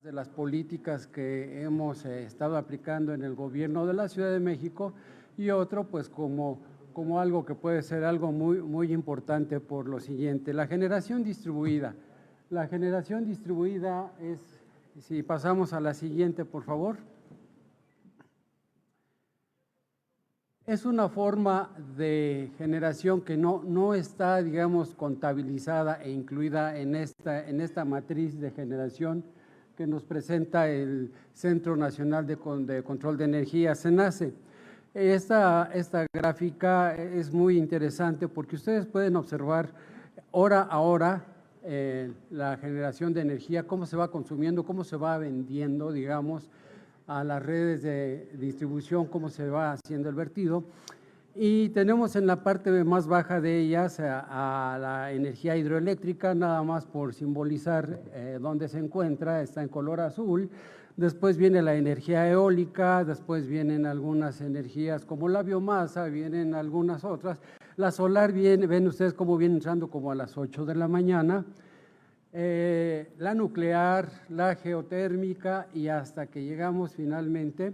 de las políticas que hemos estado aplicando en el gobierno de la Ciudad de México, y otro pues como algo que puede ser algo muy importante por lo siguiente: la generación distribuida. La generación distribuida es, si pasamos a la siguiente por favor, es una forma de generación que no está, digamos, contabilizada e incluida en esta matriz de generación que nos presenta el Centro Nacional de Control de Energía, CENACE. Esta gráfica es muy interesante porque ustedes pueden observar hora a hora la generación de energía, cómo se va consumiendo, cómo se va vendiendo, digamos, a las redes de distribución, cómo se va haciendo el vertido. Y tenemos en la parte más baja de ellas a la energía hidroeléctrica, nada más por simbolizar dónde se encuentra, está en color azul. Después viene la energía eólica, después vienen algunas energías como la biomasa, vienen algunas otras. La solar viene, ven ustedes cómo viene entrando como a las 8 de la mañana. La nuclear, la geotérmica, y hasta que llegamos finalmente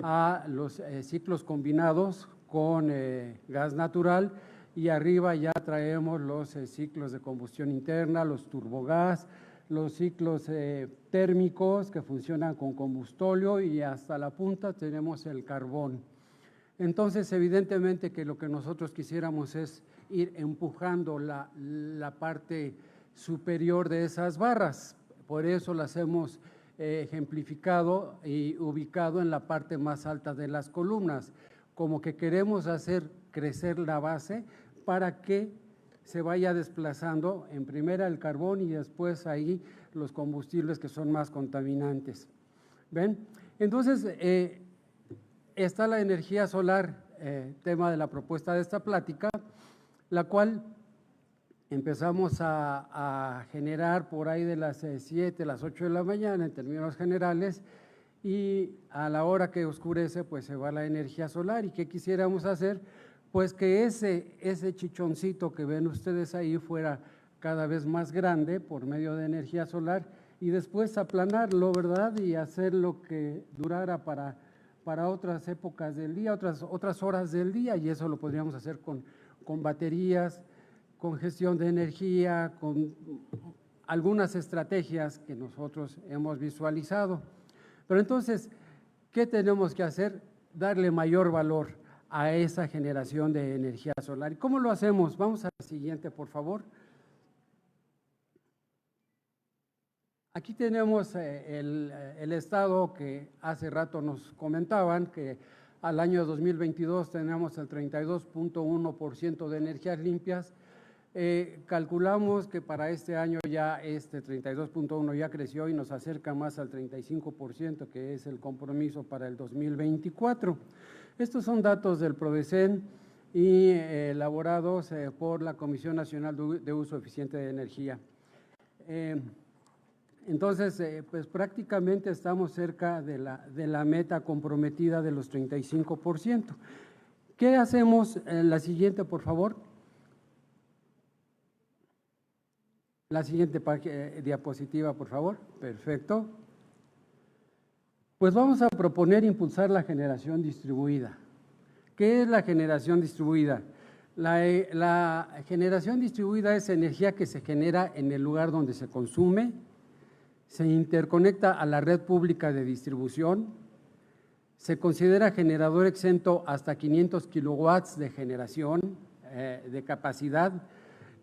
a los ciclos combinados con gas natural, y arriba ya traemos los ciclos de combustión interna, los turbogás, los ciclos térmicos que funcionan con combustóleo, y hasta la punta tenemos el carbón. Entonces, evidentemente que lo que nosotros quisiéramos es ir empujando la parte superior de esas barras. Por eso las hemos ejemplificado y ubicado en la parte más alta de las columnas, como que queremos hacer crecer la base para que se vaya desplazando en primera el carbón y después ahí los combustibles que son más contaminantes. ¿Ven? Entonces, está la energía solar, tema de la propuesta de esta plática, la cual empezamos a generar por ahí de las 7, las 8 de la mañana en términos generales, y a la hora que oscurece pues se va la energía solar. ¿Y qué quisiéramos hacer? Pues que ese chichoncito que ven ustedes ahí fuera cada vez más grande por medio de energía solar, y después aplanarlo, ¿verdad? Y hacer lo que durara para otras épocas del día, otras horas del día, y eso lo podríamos hacer con baterías, con gestión de energía, con algunas estrategias que nosotros hemos visualizado. Pero entonces, ¿qué tenemos que hacer? Darle mayor valor a esa generación de energía solar. ¿Y cómo lo hacemos? Vamos a la siguiente, por favor. Aquí tenemos el estado que hace rato nos comentaban, que al año 2022 tenemos el 32.1% de energías limpias. Calculamos que para este año ya este 32.1 ya creció y nos acerca más al 35%, que es el compromiso para el 2024. Estos son datos del PRODECEN y elaborados por la Comisión Nacional de Uso Eficiente de Energía. Entonces, pues prácticamente estamos cerca de la meta comprometida de los 35%. ¿Qué hacemos? La siguiente, por favor. La siguiente diapositiva, por favor. Perfecto. Pues vamos a proponer impulsar la generación distribuida. ¿Qué es la generación distribuida? La generación distribuida es energía que se genera en el lugar donde se consume, se interconecta a la red pública de distribución, se considera generador exento hasta 500 kilowatts de generación de capacidad,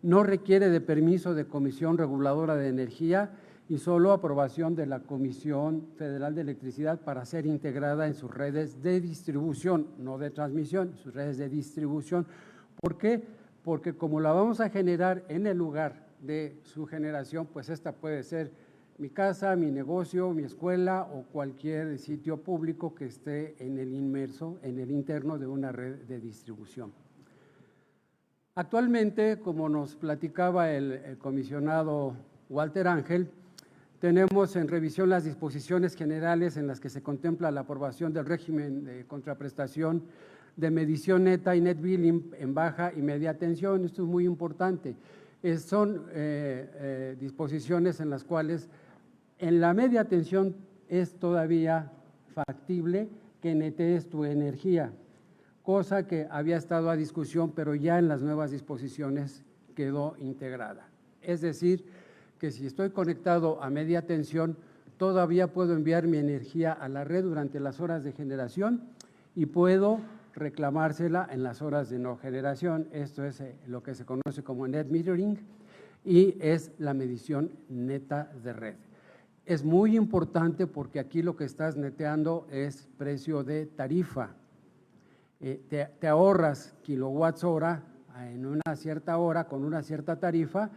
no requiere de permiso de Comisión Reguladora de Energía y solo aprobación de la Comisión Federal de Electricidad para ser integrada en sus redes de distribución, no de transmisión, sus redes de distribución. ¿Por qué? Porque como la vamos a generar en el lugar de su generación, pues esta puede ser mi casa, mi negocio, mi escuela o cualquier sitio público que esté en el interno de una red de distribución. Actualmente, como nos platicaba el comisionado Walter Ángel, tenemos en revisión las disposiciones generales en las que se contempla la aprobación del régimen de contraprestación de medición neta y net billing en baja y media tensión. Esto es muy importante. Son disposiciones en las cuales En la media tensión es todavía factible que netees tu energía, cosa que había estado a discusión, pero ya en las nuevas disposiciones quedó integrada. Es decir, que si estoy conectado a media tensión, todavía puedo enviar mi energía a la red durante las horas de generación y puedo reclamársela en las horas de no generación. Esto es lo que se conoce como net metering y es la medición neta de red. Es muy importante porque aquí lo que estás neteando es precio de tarifa. Te ahorras kilowatts hora en una cierta hora con una cierta tarifa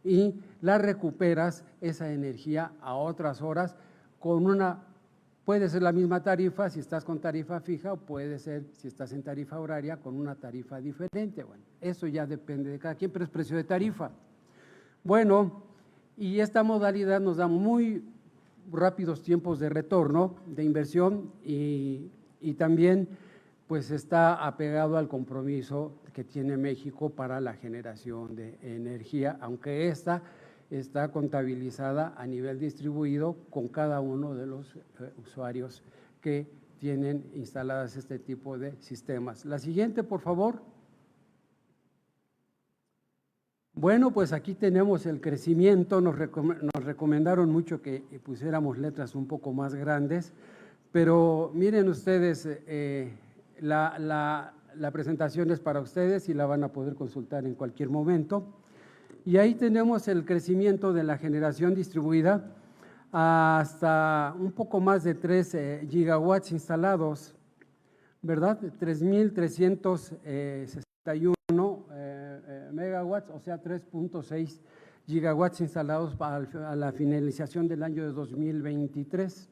y la recuperas esa energía a otras horas con una, puede ser la misma tarifa si estás con tarifa fija o puede ser si estás en tarifa horaria con una tarifa diferente. Bueno, eso ya depende de cada quien, pero es precio de tarifa. Bueno, y esta modalidad nos da muy rápidos tiempos de retorno, de inversión y también pues está apegado al compromiso que tiene México para la generación de energía, aunque esta está contabilizada a nivel distribuido con cada uno de los usuarios que tienen instaladas este tipo de sistemas. La siguiente, por favor. Bueno, pues aquí tenemos el crecimiento, nos recomendaron mucho que pusiéramos letras un poco más grandes, pero miren ustedes, la presentación es para ustedes y la van a poder consultar en cualquier momento. Y ahí tenemos el crecimiento de la generación distribuida hasta un poco más de 3 gigawatts instalados, ¿verdad? 3,361 megawatts, o sea, 3,6 gigawatts instalados a la finalización del año de 2023.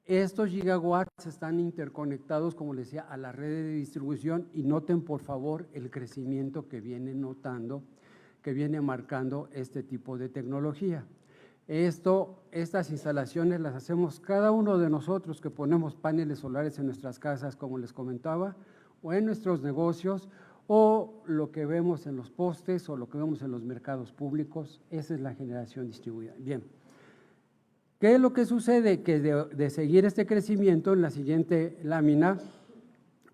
Estos gigawatts están interconectados, como les decía, a la red de distribución y noten por favor el crecimiento que viene notando, que viene marcando este tipo de tecnología. Estas instalaciones las hacemos cada uno de nosotros que ponemos paneles solares en nuestras casas, como les comentaba, o en nuestros negocios, o lo que vemos en los postes, o lo que vemos en los mercados públicos. Esa es la generación distribuida. Bien. ¿Qué es lo que sucede? Que de seguir este crecimiento, en la siguiente lámina,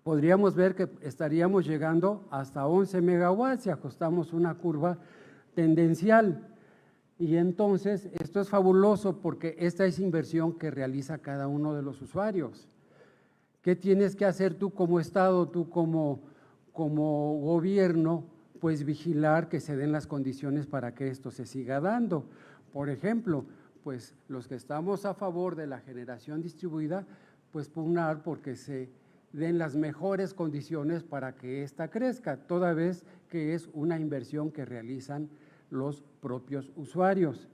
podríamos ver que estaríamos llegando hasta 11 megawatts si ajustamos una curva tendencial. Y entonces, esto es fabuloso porque esta es inversión que realiza cada uno de los usuarios. ¿Qué tienes que hacer tú como Estado, tú como gobierno? Pues vigilar que se den las condiciones para que esto se siga dando. Por ejemplo, pues los que estamos a favor de la generación distribuida, pues pugnar porque se den las mejores condiciones para que ésta crezca, toda vez que es una inversión que realizan los propios usuarios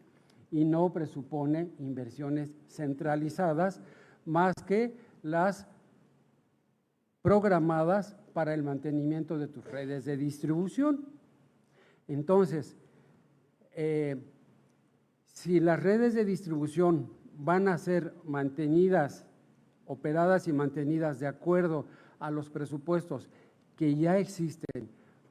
y no presupone inversiones centralizadas más que las programadas para el mantenimiento de tus redes de distribución. Entonces, si las redes de distribución van a ser mantenidas, operadas y mantenidas de acuerdo a los presupuestos que ya existen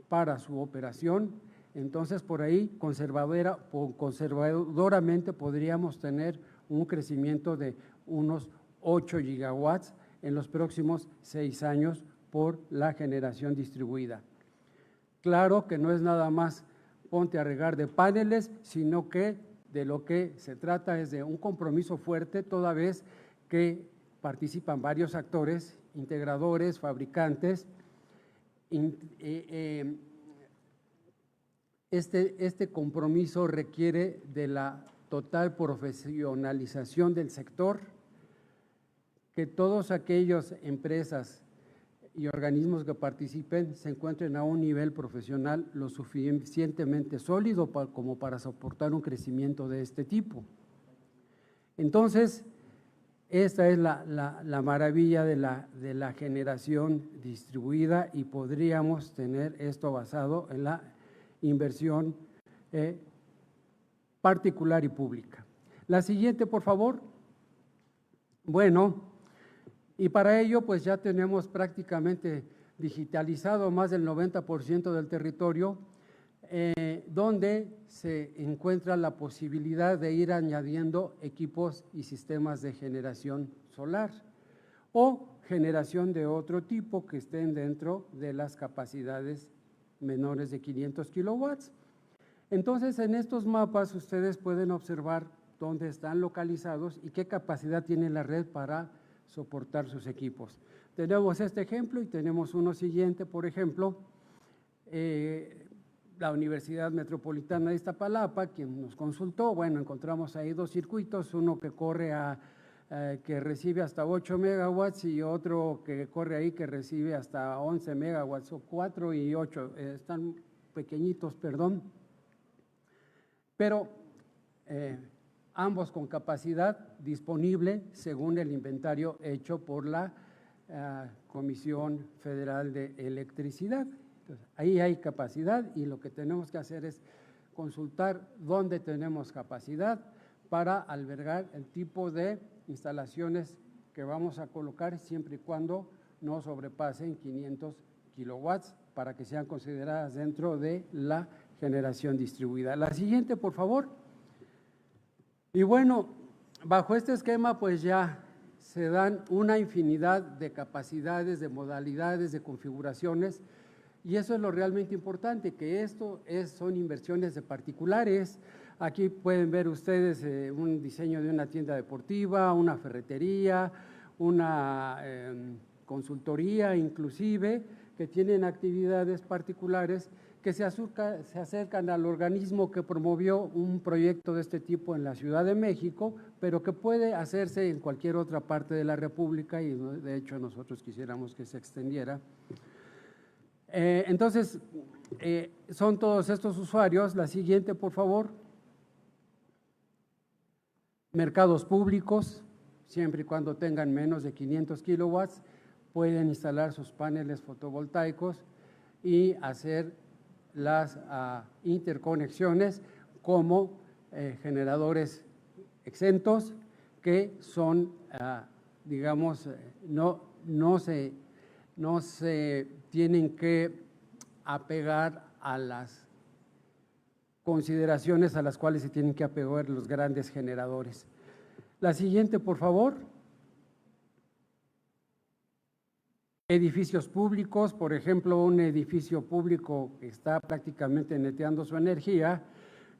para su operación, entonces por ahí conservadoramente podríamos tener un crecimiento de unos 8 gigawatts en los próximos 6 años por la generación distribuida. Claro que no es nada más ponte a regar de paneles, sino que de lo que se trata es de un compromiso fuerte, toda vez que participan varios actores, integradores, fabricantes. Este compromiso requiere de la total profesionalización del sector, que todas aquellas empresas y organismos que participen se encuentren a un nivel profesional lo suficientemente sólido como para soportar un crecimiento de este tipo. Entonces, esta es la maravilla de la generación distribuida y podríamos tener esto basado en la inversión particular y pública. La siguiente, por favor. Bueno, y para ello pues ya tenemos prácticamente digitalizado más del 90% del territorio donde se encuentra la posibilidad de ir añadiendo equipos y sistemas de generación solar o generación de otro tipo que estén dentro de las capacidades menores de 500 kilowatts. Entonces, en estos mapas ustedes pueden observar dónde están localizados y qué capacidad tiene la red para soportar sus equipos. Tenemos este ejemplo y tenemos uno siguiente, por ejemplo, la Universidad Metropolitana de Iztapalapa, quien nos consultó, bueno, encontramos ahí dos circuitos, uno que corre que recibe hasta 8 megawatts y otro que corre ahí que recibe hasta 11 megawatts, o 4 y 8, están pequeñitos, perdón, pero ambos con capacidad disponible según el inventario hecho por la Comisión Federal de Electricidad. Entonces, ahí hay capacidad y lo que tenemos que hacer es consultar dónde tenemos capacidad para albergar el tipo de instalaciones que vamos a colocar siempre y cuando no sobrepasen 500 kilowatts para que sean consideradas dentro de la generación distribuida. La siguiente, por favor. Y bueno, bajo este esquema pues ya se dan una infinidad de capacidades, de modalidades, de configuraciones, y eso es lo realmente importante, que son inversiones de particulares. Aquí pueden ver ustedes un diseño de una tienda deportiva, una ferretería, una consultoría inclusive, que tienen actividades particulares que se acercan al organismo que promovió un proyecto de este tipo en la Ciudad de México, pero que puede hacerse en cualquier otra parte de la República y de hecho nosotros quisiéramos que se extendiera. Entonces, son todos estos usuarios. La siguiente, por favor. Mercados públicos, siempre y cuando tengan menos de 500 kilowatts, pueden instalar sus paneles fotovoltaicos y hacer las interconexiones como generadores exentos que son, digamos, no se tienen que apegar a las consideraciones a las cuales se tienen que apegar los grandes generadores. La siguiente, por favor. Edificios públicos, por ejemplo, un edificio público que está prácticamente neteando su energía,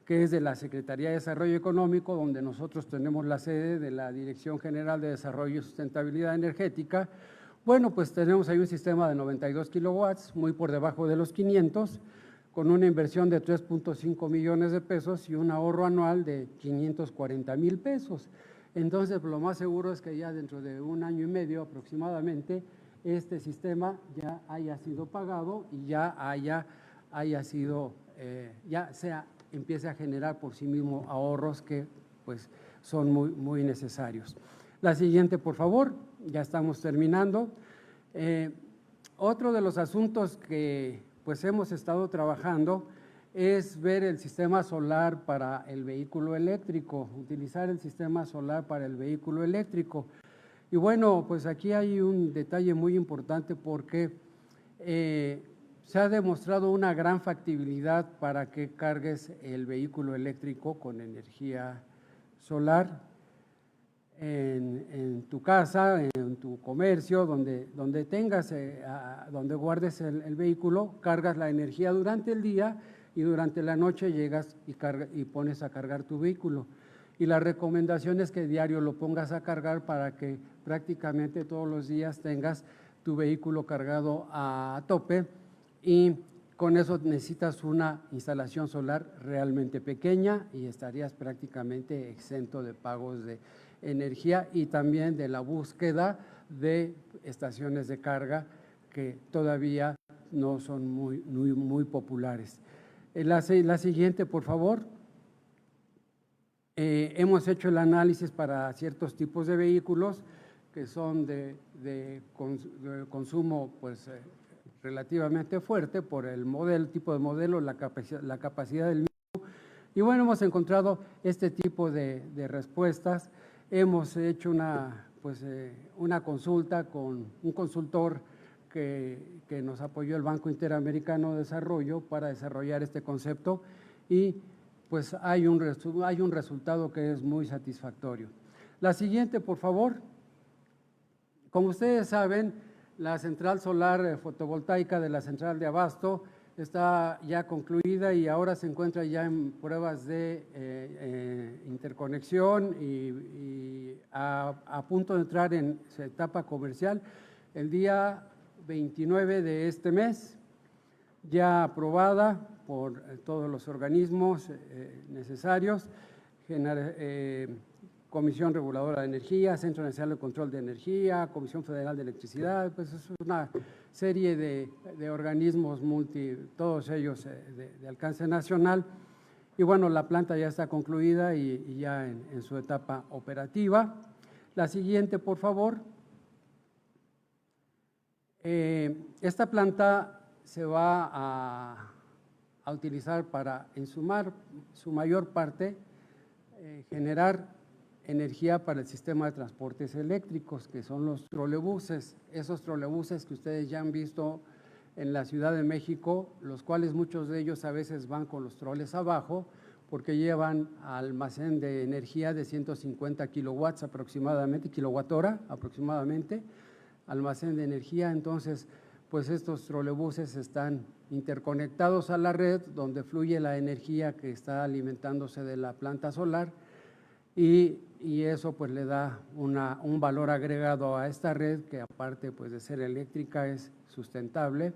que es de la Secretaría de Desarrollo Económico, donde nosotros tenemos la sede de la Dirección General de Desarrollo y Sustentabilidad Energética. Bueno, pues tenemos ahí un sistema de 92 kilowatts, muy por debajo de los 500, con una inversión de 3.5 millones de pesos y un ahorro anual de 540,000 pesos. Entonces, lo más seguro es que ya dentro de un año y medio aproximadamente, este sistema ya haya sido pagado y ya empiece a generar por sí mismo ahorros que pues son muy necesarios. La siguiente, por favor, ya estamos terminando. Otro de los asuntos que pues hemos estado trabajando es ver el sistema solar para el vehículo eléctrico, utilizar el sistema solar para el vehículo eléctrico. Y bueno, pues aquí hay un detalle muy importante porque se ha demostrado una gran factibilidad para que cargues el vehículo eléctrico con energía solar en tu casa, en tu comercio, donde tengas, donde guardes el vehículo, cargas la energía durante el día y durante la noche llegas y pones a cargar tu vehículo. Y la recomendación es que diario lo pongas a cargar para que prácticamente todos los días tengas tu vehículo cargado a tope, y con eso necesitas una instalación solar realmente pequeña y estarías prácticamente exento de pagos de energía y también de la búsqueda de estaciones de carga que todavía no son muy populares. La siguiente, por favor. Hemos hecho el análisis para ciertos tipos de vehículos que son de consumo pues, relativamente fuerte por el tipo de modelo, la capacidad del mismo. Y bueno, hemos encontrado este tipo de respuestas. Hemos hecho una consulta con un consultor que nos apoyó el Banco Interamericano de Desarrollo para desarrollar este concepto y pues hay un resultado que es muy satisfactorio. La siguiente, por favor. Como ustedes saben, la central solar fotovoltaica de la central de Abasto está ya concluida y ahora se encuentra ya en pruebas de interconexión y a punto de entrar en su etapa comercial el día 29 de este mes, ya aprobada por todos los organismos necesarios, Comisión Reguladora de Energía, Centro Nacional de Control de Energía, Comisión Federal de Electricidad, pues es una serie de organismos todos ellos de alcance nacional. Y bueno, la planta ya está concluida y ya en su etapa operativa. La siguiente, por favor. Esta planta se va a utilizar para, en su mayor parte, generar energía para el sistema de transportes eléctricos, que son los trolebuses, esos trolebuses que ustedes ya han visto en la Ciudad de México, los cuales muchos de ellos a veces van con los troles abajo, porque llevan almacén de energía de 150 kilowatts aproximadamente, kilowatt-hora aproximadamente, almacén de energía. Entonces, pues estos trolebuses están interconectados a la red, donde fluye la energía que está alimentándose de la planta solar, y eso pues le da un valor agregado a esta red que aparte pues de ser eléctrica es sustentable,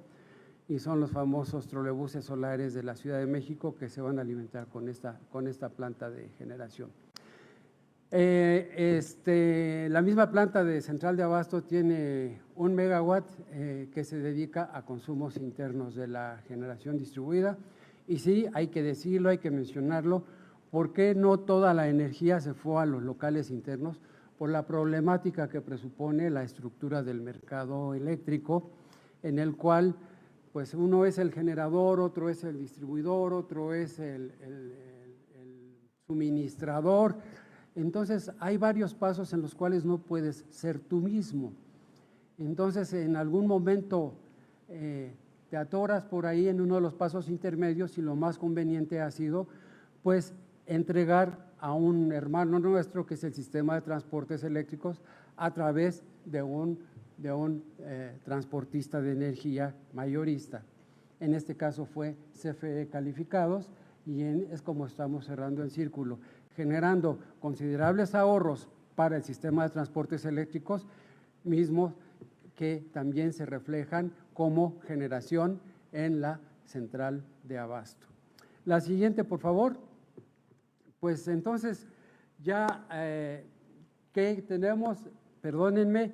y son los famosos trolebuses solares de la Ciudad de México que se van a alimentar con esta planta de generación. La misma planta de Central de Abasto tiene 1 megawatt que se dedica a consumos internos de la generación distribuida, y sí, hay que decirlo, hay que mencionarlo, ¿por qué no toda la energía se fue a los locales internos? Por la problemática que presupone la estructura del mercado eléctrico, en el cual pues uno es el generador, otro es el distribuidor, otro es el suministrador. Entonces hay varios pasos en los cuales no puedes ser tú mismo. Entonces en algún momento te atoras por ahí en uno de los pasos intermedios, y lo más conveniente ha sido pues entregar a un hermano nuestro que es el sistema de transportes eléctricos a través de un transportista de energía mayorista. En este caso fue CFE Calificados, y es como estamos cerrando el círculo, generando considerables ahorros para el sistema de transportes eléctricos, mismos que también se reflejan como generación en la central de Abasto. La siguiente, por favor. Pues entonces ya que tenemos, perdónenme,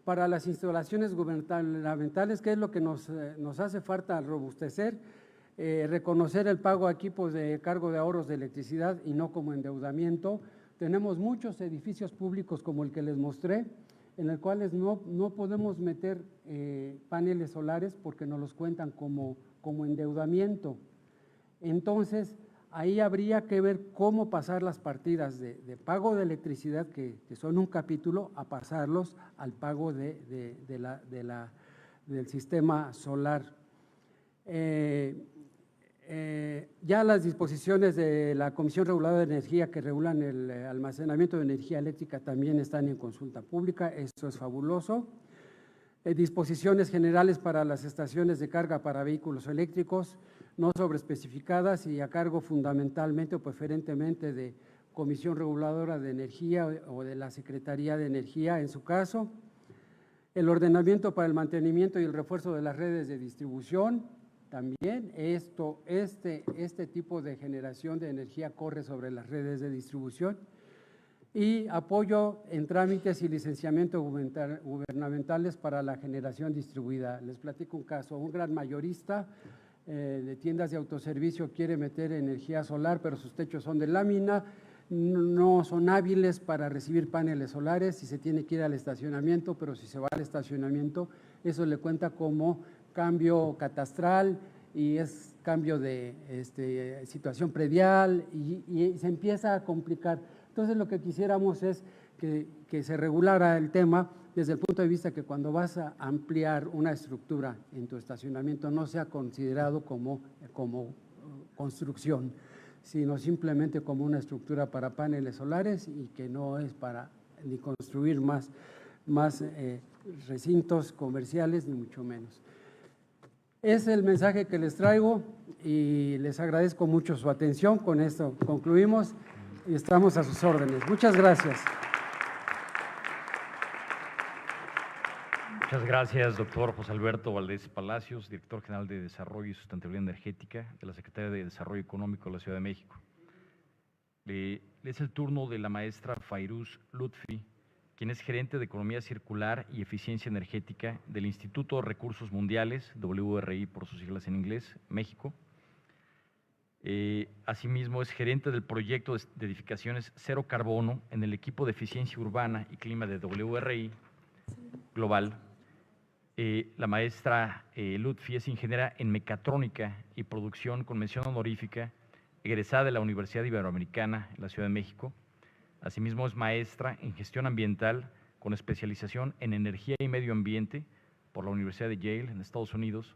para las instalaciones gubernamentales, ¿qué es lo que nos hace falta robustecer? Reconocer el pago a equipos de cargo de ahorros de electricidad y no como endeudamiento. Tenemos muchos edificios públicos como el que les mostré, en el cuales no podemos meter paneles solares porque nos los cuentan como endeudamiento. Entonces, ahí habría que ver cómo pasar las partidas de pago de electricidad, que son un capítulo, a pasarlos al pago del sistema solar. Ya las disposiciones de la Comisión Reguladora de Energía que regulan el almacenamiento de energía eléctrica también están en consulta pública, esto es fabuloso. Disposiciones generales para las estaciones de carga para vehículos eléctricos, no sobreespecificadas y a cargo fundamentalmente o preferentemente de Comisión Reguladora de Energía o de la Secretaría de Energía en su caso. El ordenamiento para el mantenimiento y el refuerzo de las redes de distribución, también este tipo de generación de energía corre sobre las redes de distribución. Y apoyo en trámites y licenciamiento gubernamentales para la generación distribuida. Les platico un caso, un gran mayorista de tiendas de autoservicio quiere meter energía solar, pero sus techos son de lámina, no son hábiles para recibir paneles solares y se tiene que ir al estacionamiento, pero si se va al estacionamiento, eso le cuenta como cambio catastral y es cambio de situación predial y se empieza a complicar. Entonces lo que quisiéramos es que se regulara el tema desde el punto de vista que cuando vas a ampliar una estructura en tu estacionamiento no sea considerado como construcción, sino simplemente como una estructura para paneles solares y que no es para ni construir más recintos comerciales, ni mucho menos. Es el mensaje que les traigo y les agradezco mucho su atención. Con esto concluimos y estamos a sus órdenes. Muchas gracias. Muchas gracias, doctor José Alberto Valdés Palacios, director general de Desarrollo y Sustentabilidad Energética de la Secretaría de Desarrollo Económico de la Ciudad de México. Es el turno de la maestra Fairuz Lutfi, quien es gerente de Economía Circular y Eficiencia Energética del Instituto de Recursos Mundiales, WRI por sus siglas en inglés, México. Asimismo, es gerente del proyecto de edificaciones cero carbono en el equipo de eficiencia urbana y clima de WRI Global. La maestra Lutfi es ingeniera en mecatrónica y producción con mención honorífica, egresada de la Universidad Iberoamericana en la Ciudad de México. Asimismo, es maestra en gestión ambiental con especialización en energía y medio ambiente por la Universidad de Yale en Estados Unidos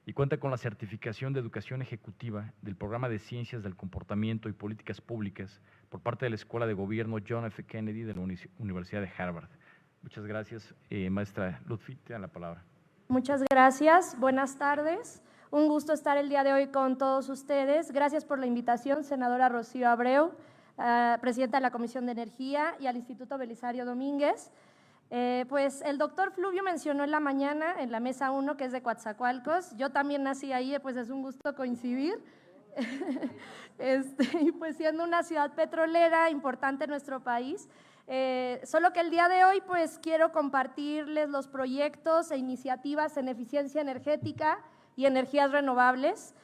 y cuenta con la certificación de educación ejecutiva del programa de Ciencias del Comportamiento y Políticas Públicas por parte de la Escuela de Gobierno John F. Kennedy de la Universidad de Harvard. Muchas gracias, maestra Lutfi, te da la palabra. Muchas gracias, buenas tardes. Un gusto estar el día de hoy con todos ustedes. Gracias por la invitación, senadora Rocío Abreu, presidenta de la Comisión de Energía, y al Instituto Belisario Domínguez. Pues el doctor Fluvio mencionó en la mañana, en la mesa 1, que es de Coatzacoalcos. Yo también nací ahí, pues es un gusto coincidir. Y pues siendo una ciudad petrolera importante en nuestro país, solo que el día de hoy pues quiero compartirles los proyectos e iniciativas en eficiencia energética y energías renovables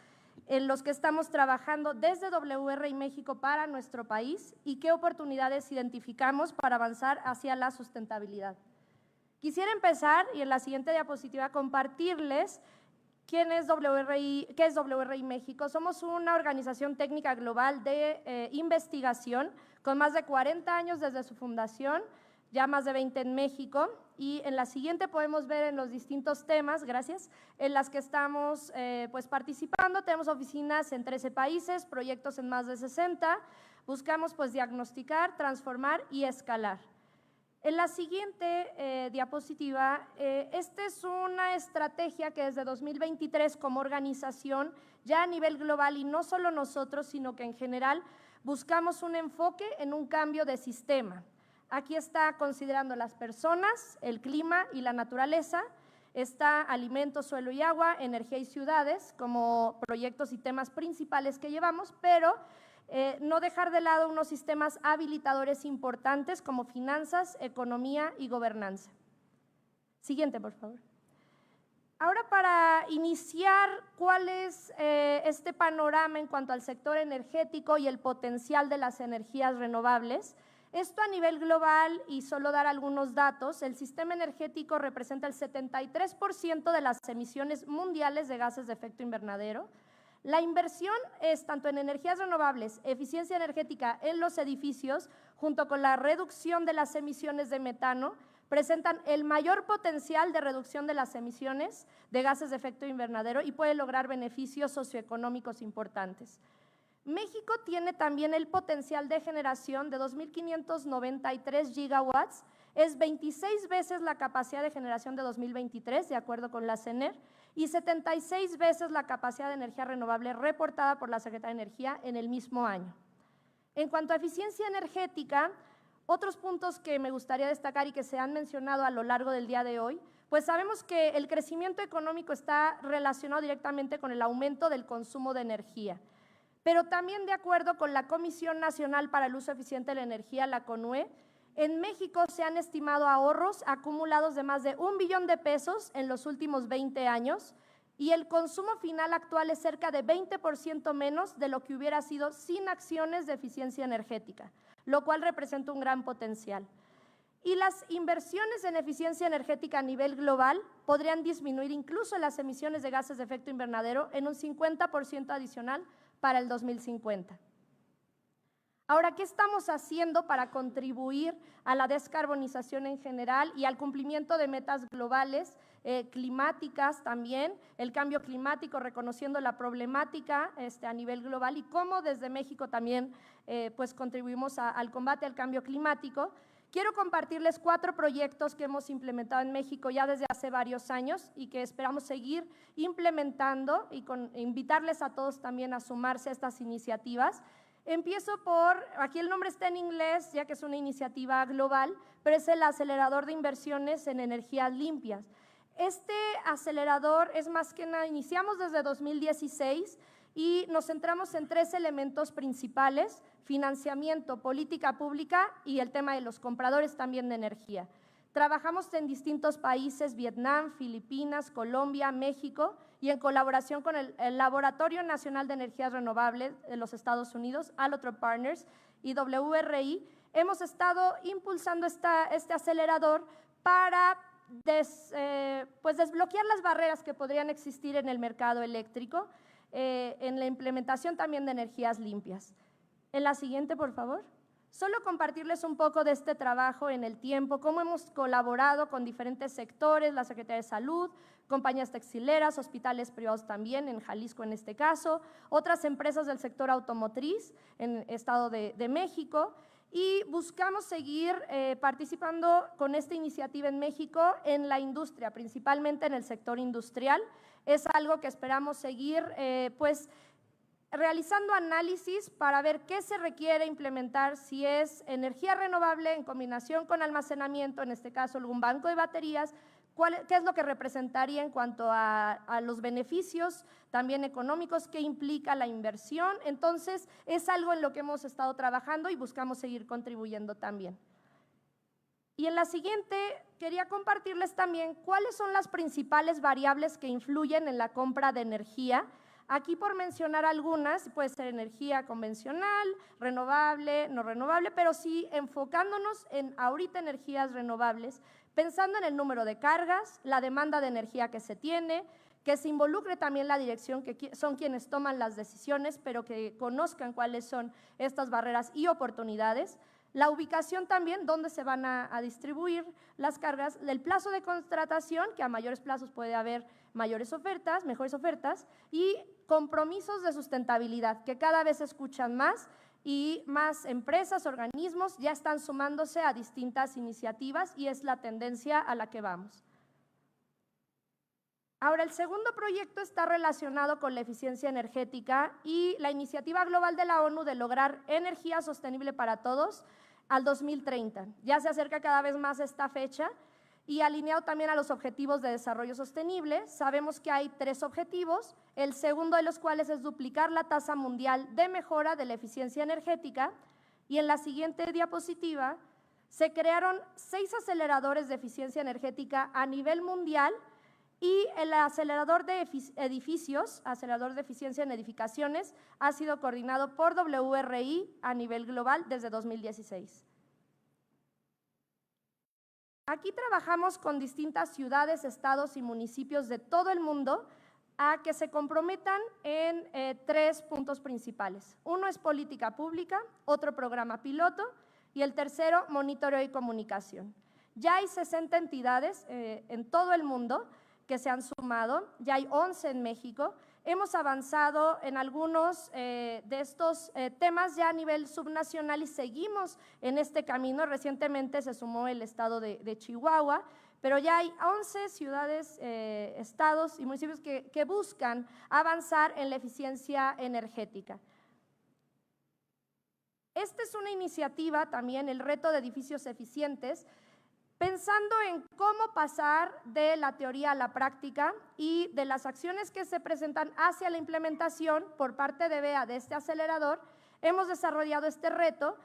en los que estamos trabajando desde WRI México para nuestro país y qué oportunidades identificamos para avanzar hacia la sustentabilidad. Quisiera empezar y en la siguiente diapositiva compartirles qué es WRI México. Somos una organización técnica global de investigación con más de 40 años desde su fundación, ya más de 20 en México, y en la siguiente podemos ver en los distintos temas, gracias, en las que estamos pues participando. Tenemos oficinas en 13 países, proyectos en más de 60, buscamos pues diagnosticar, transformar y escalar. En la siguiente diapositiva, esta es una estrategia que desde 2023 como organización, ya a nivel global y no solo nosotros, sino que en general buscamos un enfoque en un cambio de sistema. Aquí está considerando las personas, el clima y la naturaleza, está alimentos, suelo y agua, energía y ciudades como proyectos y temas principales que llevamos, pero no dejar de lado unos sistemas habilitadores importantes como finanzas, economía y gobernanza. Siguiente, por favor. Ahora, para iniciar, ¿cuál es este panorama en cuanto al sector energético y el potencial de las energías renovables? Esto a nivel global, y solo dar algunos datos, el sistema energético representa el 73% de las emisiones mundiales de gases de efecto invernadero. La inversión es tanto en energías renovables, eficiencia energética en los edificios, junto con la reducción de las emisiones de metano, presentan el mayor potencial de reducción de las emisiones de gases de efecto invernadero y puede lograr beneficios socioeconómicos importantes. México tiene también el potencial de generación de 2.593 gigawatts, es 26 veces la capacidad de generación de 2023, de acuerdo con la CENER, y 76 veces la capacidad de energía renovable reportada por la Secretaría de Energía en el mismo año. En cuanto a eficiencia energética, otros puntos que me gustaría destacar y que se han mencionado a lo largo del día de hoy, pues sabemos que el crecimiento económico está relacionado directamente con el aumento del consumo de energía, pero también de acuerdo con la Comisión Nacional para el Uso Eficiente de la Energía, la CONUE, en México se han estimado ahorros acumulados de más de 1 billón de pesos en los últimos 20 años y el consumo final actual es cerca de 20% menos de lo que hubiera sido sin acciones de eficiencia energética, lo cual representa un gran potencial. Y las inversiones en eficiencia energética a nivel global podrían disminuir incluso las emisiones de gases de efecto invernadero en un 50% adicional para el 2050. Ahora, ¿qué estamos haciendo para contribuir a la descarbonización en general y al cumplimiento de metas globales, climáticas también, el cambio climático, reconociendo la problemática a nivel global y cómo desde México también pues contribuimos al combate al cambio climático? Quiero compartirles 4 proyectos que hemos implementado en México ya desde hace varios años y que esperamos seguir implementando y invitarles a todos también a sumarse a estas iniciativas. Empiezo por, aquí el nombre está en inglés, ya que es una iniciativa global, pero es el acelerador de inversiones en energías limpias. Este acelerador es más que nada, iniciamos desde 2016 y nos centramos en 3 elementos principales: financiamiento, política pública y el tema de los compradores también de energía. Trabajamos en distintos países: Vietnam, Filipinas, Colombia, México, y en colaboración con el Laboratorio Nacional de Energías Renovables de los Estados Unidos, Allotrope Partners y WRI, hemos estado impulsando este acelerador para desbloquear las barreras que podrían existir en el mercado eléctrico, en la implementación también de energías limpias. En la siguiente, por favor. Solo compartirles un poco de este trabajo en el tiempo, cómo hemos colaborado con diferentes sectores, la Secretaría de Salud, compañías textileras, hospitales privados también, en Jalisco en este caso, otras empresas del sector automotriz en el Estado de México, y buscamos seguir participando con esta iniciativa en México en la industria, principalmente en el sector industrial. Es algo que esperamos seguir realizando análisis para ver qué se requiere implementar, si es energía renovable en combinación con almacenamiento, en este caso algún banco de baterías, qué es lo que representaría en cuanto a los beneficios también económicos, qué implica la inversión. Entonces, es algo en lo que hemos estado trabajando y buscamos seguir contribuyendo también. Y en la siguiente, quería compartirles también cuáles son las principales variables que influyen en la compra de energía. Aquí, por mencionar algunas, puede ser energía convencional, renovable, no renovable, pero sí enfocándonos en ahorita energías renovables, pensando en el número de cargas, la demanda de energía que se tiene, que se involucre también la dirección, que son quienes toman las decisiones, pero que conozcan cuáles son estas barreras y oportunidades. La ubicación también, dónde se van a distribuir las cargas, el plazo de contratación, que a mayores plazos puede haber mayores ofertas, mejores ofertas, y compromisos de sustentabilidad, que cada vez se escuchan más y más empresas, organismos ya están sumándose a distintas iniciativas y es la tendencia a la que vamos. Ahora, el segundo proyecto está relacionado con la eficiencia energética y la iniciativa global de la ONU de lograr energía sostenible para todos al 2030. Ya se acerca cada vez más esta fecha y alineado también a los objetivos de desarrollo sostenible. Sabemos que hay 3 objetivos, el segundo de los cuales es duplicar la tasa mundial de mejora de la eficiencia energética, y en la siguiente diapositiva se crearon 6 aceleradores de eficiencia energética a nivel mundial y el acelerador de edificios, acelerador de eficiencia en edificaciones, ha sido coordinado por WRI a nivel global desde 2016. Aquí trabajamos con distintas ciudades, estados y municipios de todo el mundo a que se comprometan en 3 puntos principales. Uno es política pública, otro programa piloto y el tercero, monitoreo y comunicación. Ya hay 60 entidades en todo el mundo que se han sumado, ya hay 11 en México. Hemos avanzado en algunos de estos temas ya a nivel subnacional y seguimos en este camino. Recientemente se sumó el estado de Chihuahua, pero ya hay 11 ciudades, estados y municipios que buscan avanzar en la eficiencia energética. Esta es una iniciativa también, el reto de edificios eficientes, pensando en cómo pasar de la teoría a la práctica y de las acciones que se presentan hacia la implementación por parte de BEA de este acelerador. Hemos desarrollado este reto,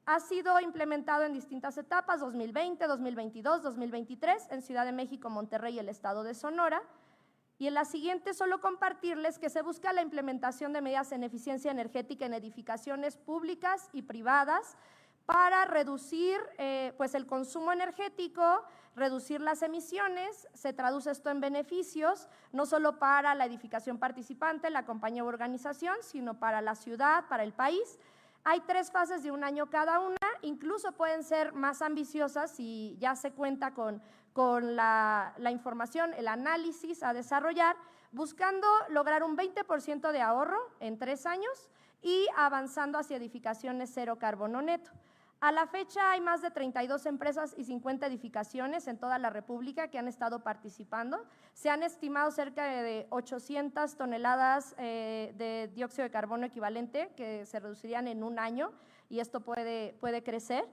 ha sido implementado en distintas etapas, 2020, 2022, 2023, en Ciudad de México, Monterrey y el estado de Sonora. Y en la siguiente solo compartirles que se busca la implementación de medidas en eficiencia energética en edificaciones públicas y privadas, para reducir el consumo energético, reducir las emisiones. Se traduce esto en beneficios, no solo para la edificación participante, la compañía u organización, sino para la ciudad, para el país. Hay 3 fases de 1 año cada una, incluso pueden ser más ambiciosas si ya se cuenta con la información, el análisis a desarrollar, buscando lograr un 20% de ahorro en 3 años y avanzando hacia edificaciones cero carbono neto. A la fecha hay más de 32 empresas y 50 edificaciones en toda la República que han estado participando. Se han estimado cerca de 800 toneladas de dióxido de carbono equivalente que se reducirían en 1 año, y esto puede crecer.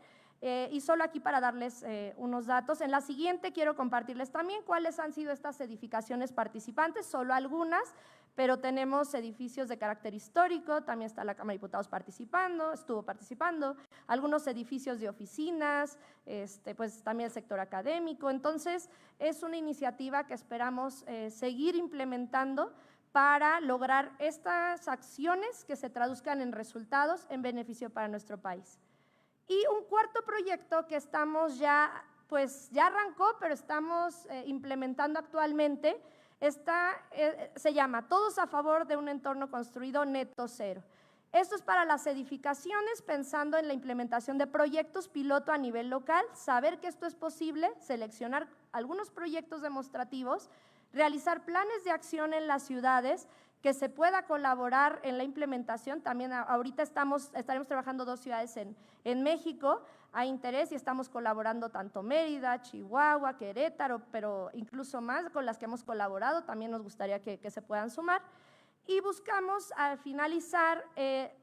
Y solo aquí para darles unos datos. En la siguiente quiero compartirles también cuáles han sido estas edificaciones participantes, solo algunas, pero tenemos edificios de carácter histórico, también está la Cámara de Diputados estuvo participando, algunos edificios de oficinas, pues también el sector académico. Entonces, es una iniciativa que esperamos seguir implementando para lograr estas acciones que se traduzcan en resultados en beneficio para nuestro país. Y un cuarto proyecto que estamos ya arrancó, pero estamos implementando actualmente, se llama Todos a favor de un entorno construido neto cero. Esto es para las edificaciones, pensando en la implementación de proyectos piloto a nivel local, saber que esto es posible, seleccionar algunos proyectos demostrativos, realizar planes de acción en las ciudades, que se pueda colaborar en la implementación. También ahorita estaremos trabajando 2 ciudades en México, hay interés y estamos colaborando tanto Mérida, Chihuahua, Querétaro, pero incluso más con las que hemos colaborado, también nos gustaría que se puedan sumar. Y buscamos al finalizar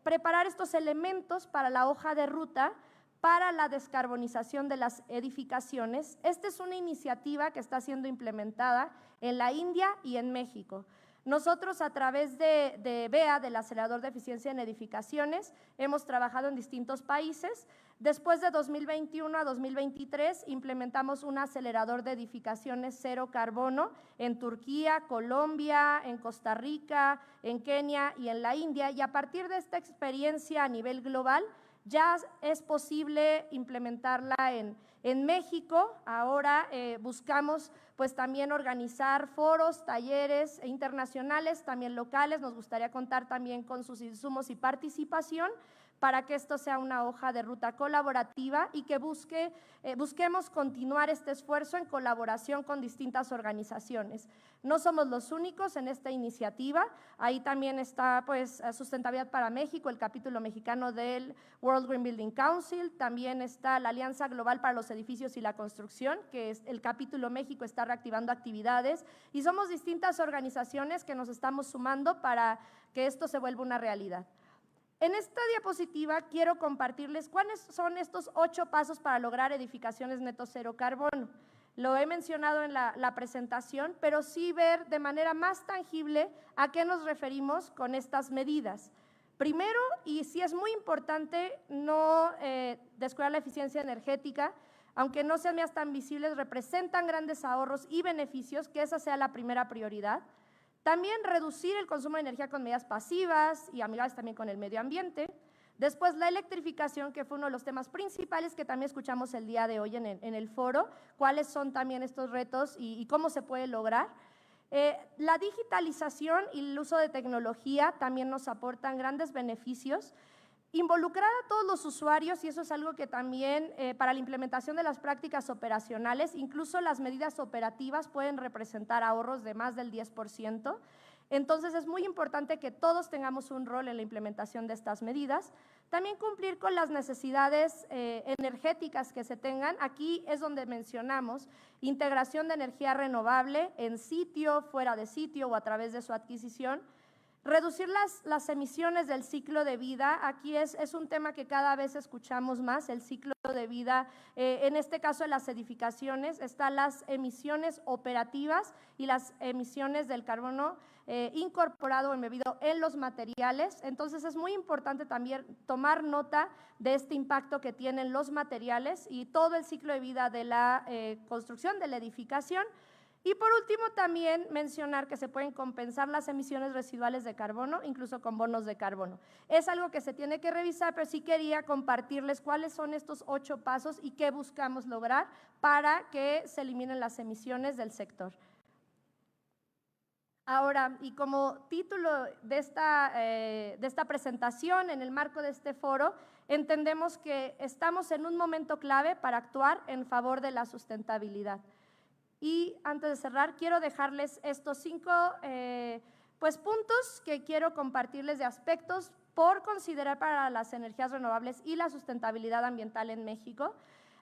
preparar estos elementos para la hoja de ruta para la descarbonización de las edificaciones. Esta es una iniciativa que está siendo implementada en la India y en México. Nosotros, a través de BEA, del Acelerador de Eficiencia en Edificaciones, hemos trabajado en distintos países. Después de 2021 a 2023 implementamos un acelerador de edificaciones cero carbono en Turquía, Colombia, en Costa Rica, en Kenia y en la India, y a partir de esta experiencia a nivel global ya es posible implementarla en México. Ahora buscamos pues también organizar foros, talleres internacionales, también locales. Nos gustaría contar también con sus insumos y participación para que esto sea una hoja de ruta colaborativa y que busquemos continuar este esfuerzo en colaboración con distintas organizaciones. No somos los únicos en esta iniciativa, ahí también está pues Sustentabilidad para México, el capítulo mexicano del World Green Building Council, también está la Alianza Global para los Edificios y la Construcción, que es el capítulo México está reactivando actividades, y somos distintas organizaciones que nos estamos sumando para que esto se vuelva una realidad. En esta diapositiva quiero compartirles cuáles son estos 8 pasos para lograr edificaciones neto cero carbono. Lo he mencionado en la presentación, pero sí ver de manera más tangible a qué nos referimos con estas medidas. Primero, y sí es muy importante, no descuidar la eficiencia energética, aunque no sean tan visibles, representan grandes ahorros y beneficios, que esa sea la primera prioridad. También reducir el consumo de energía con medidas pasivas y amigables también con el medio ambiente. Después, la electrificación, que fue uno de los temas principales que también escuchamos el día de hoy en el foro, cuáles son también estos retos y cómo se puede lograr. La digitalización y el uso de tecnología también nos aportan grandes beneficios. Involucrar a todos los usuarios, y eso es algo que también para la implementación de las prácticas operacionales, incluso las medidas operativas pueden representar ahorros de más del 10%. Entonces es muy importante que todos tengamos un rol en la implementación de estas medidas. También cumplir con las necesidades energéticas que se tengan. Aquí es donde mencionamos integración de energía renovable en sitio, fuera de sitio o a través de su adquisición. Reducir las emisiones del ciclo de vida. Aquí es un tema que cada vez escuchamos más, el ciclo de vida. En este caso, en las edificaciones están las emisiones operativas y las emisiones del carbono incorporado o embebido en los materiales. Entonces, es muy importante también tomar nota de este impacto que tienen los materiales y todo el ciclo de vida de la construcción, de la edificación. Y por último, también mencionar que se pueden compensar las emisiones residuales de carbono, incluso con bonos de carbono. Es algo que se tiene que revisar, pero sí quería compartirles cuáles son estos 8 pasos y qué buscamos lograr para que se eliminen las emisiones del sector. Ahora, y como título de esta presentación, en el marco de este foro, entendemos que estamos en un momento clave para actuar en favor de la sustentabilidad. Y antes de cerrar, quiero dejarles estos 5 puntos que quiero compartirles de aspectos por considerar para las energías renovables y la sustentabilidad ambiental en México.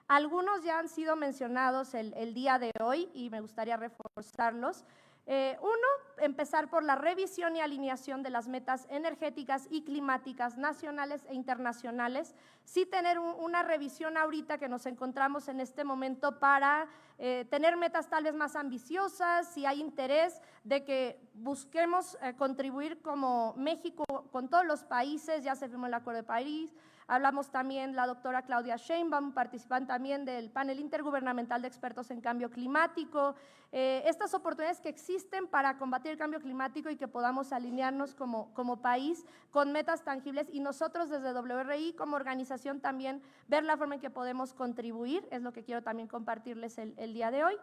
Algunos ya han sido mencionados el día de hoy y me gustaría reforzarlos. Uno, empezar por la revisión y alineación de las metas energéticas y climáticas nacionales e internacionales. Sí tener una revisión ahorita que nos encontramos en este momento para tener metas tal vez más ambiciosas, si hay interés de que busquemos contribuir como México con todos los países, ya se firmó el Acuerdo de París. Hablamos también la doctora Claudia Sheinbaum, participante también del panel intergubernamental de expertos en cambio climático. Estas oportunidades que existen para combatir el cambio climático y que podamos alinearnos como país con metas tangibles y nosotros desde WRI como organización también ver la forma en que podemos contribuir, es lo que quiero también compartirles el día de hoy.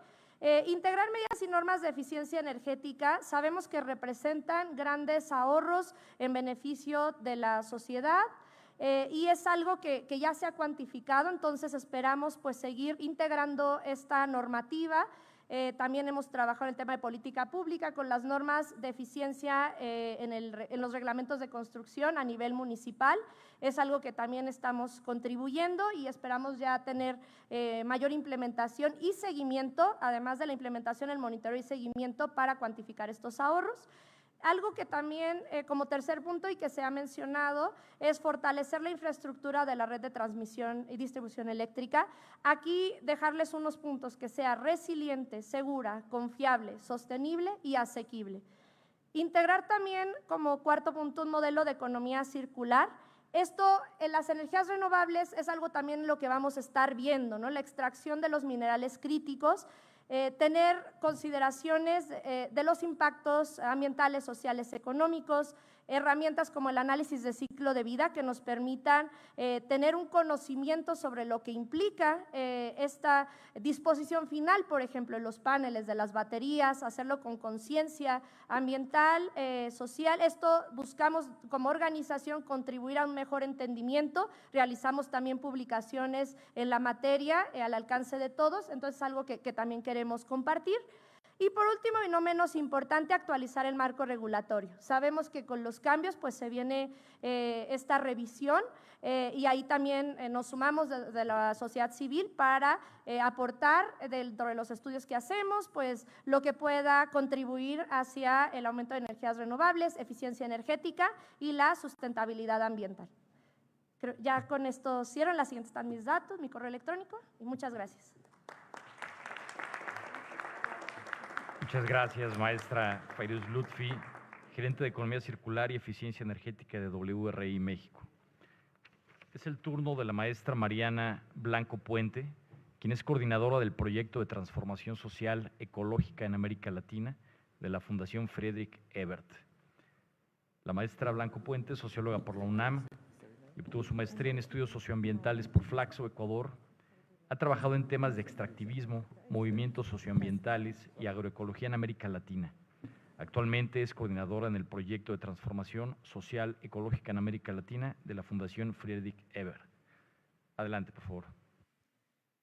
Integrar medidas y normas de eficiencia energética, sabemos que representan grandes ahorros en beneficio de la sociedad. Y es algo que ya se ha cuantificado, entonces esperamos pues seguir integrando esta normativa. También hemos trabajado en el tema de política pública con las normas de eficiencia en los reglamentos de construcción a nivel municipal. Es algo que también estamos contribuyendo y esperamos ya tener mayor implementación y seguimiento, además de la implementación, el monitoreo y seguimiento para cuantificar estos ahorros. Algo que también, como tercer punto y que se ha mencionado, es fortalecer la infraestructura de la red de transmisión y distribución eléctrica. Aquí dejarles unos puntos que sea resiliente, segura, confiable, sostenible y asequible. Integrar también como cuarto punto un modelo de economía circular. Esto en las energías renovables es algo también lo que vamos a estar viendo, ¿no? La extracción de los minerales críticos. Tener consideraciones de los impactos ambientales, sociales, económicos, herramientas como el análisis de ciclo de vida que nos permitan tener un conocimiento sobre lo que implica esta disposición final, por ejemplo, en los paneles de las baterías, hacerlo con conciencia ambiental, social. Esto buscamos como organización contribuir a un mejor entendimiento, realizamos también publicaciones en la materia al alcance de todos, entonces es algo que también queremos compartir. Y por último, y no menos importante, actualizar el marco regulatorio. Sabemos que con los cambios pues se viene esta revisión y ahí también nos sumamos de la sociedad civil para aportar dentro de los estudios que hacemos pues lo que pueda contribuir hacia el aumento de energías renovables, eficiencia energética y la sustentabilidad ambiental. Ya con esto cierro, en la siguiente están mis datos, mi correo electrónico y muchas gracias. Muchas gracias, maestra Fairuz Lutfi, gerente de Economía Circular y Eficiencia Energética de WRI México. Es el turno de la maestra Mariana Blanco Puente, quien es coordinadora del proyecto de transformación social ecológica en América Latina de la Fundación Friedrich Ebert. La maestra Blanco Puente es socióloga por la UNAM y obtuvo su maestría en estudios socioambientales por Flaxo, Ecuador. Ha trabajado en temas de extractivismo, movimientos socioambientales y agroecología en América Latina. Actualmente es coordinadora en el proyecto de transformación social ecológica en América Latina de la Fundación Friedrich Ebert. Adelante, por favor.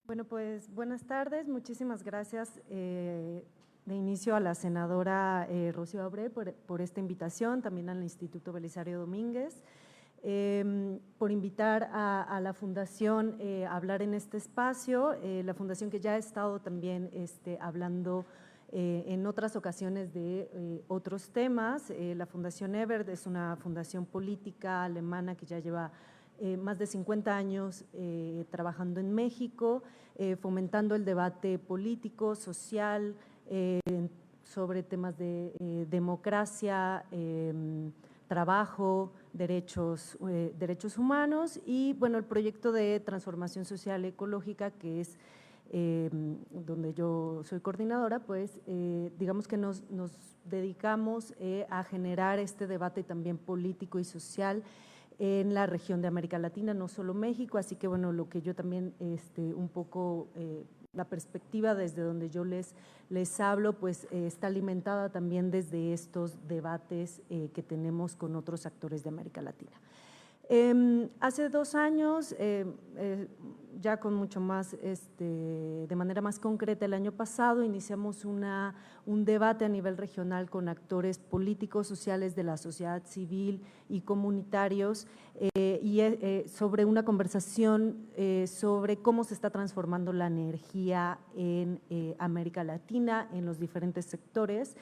Bueno, pues buenas tardes. Muchísimas gracias de inicio a la senadora Rocío Abreu por esta invitación, también al Instituto Belisario Domínguez. Por invitar a la Fundación a hablar en este espacio, la Fundación que ya ha estado también hablando en otras ocasiones de otros temas. La Fundación Ebert es una fundación política alemana que ya lleva más de 50 años trabajando en México, fomentando el debate político, social, sobre temas de democracia, trabajo, derechos humanos y bueno, el proyecto de transformación social ecológica que es donde yo soy coordinadora, pues digamos que nos dedicamos a generar este debate también político y social en la región de América Latina, no solo México, así que bueno, lo que yo también un poco la perspectiva desde donde yo les hablo, pues está alimentada también desde estos debates que tenemos con otros actores de América Latina. Hace 2 años, ya con mucho más, de manera más concreta, el año pasado iniciamos un debate a nivel regional con actores políticos, sociales de la sociedad civil y comunitarios sobre una conversación sobre cómo se está transformando la energía en América Latina, en los diferentes sectores,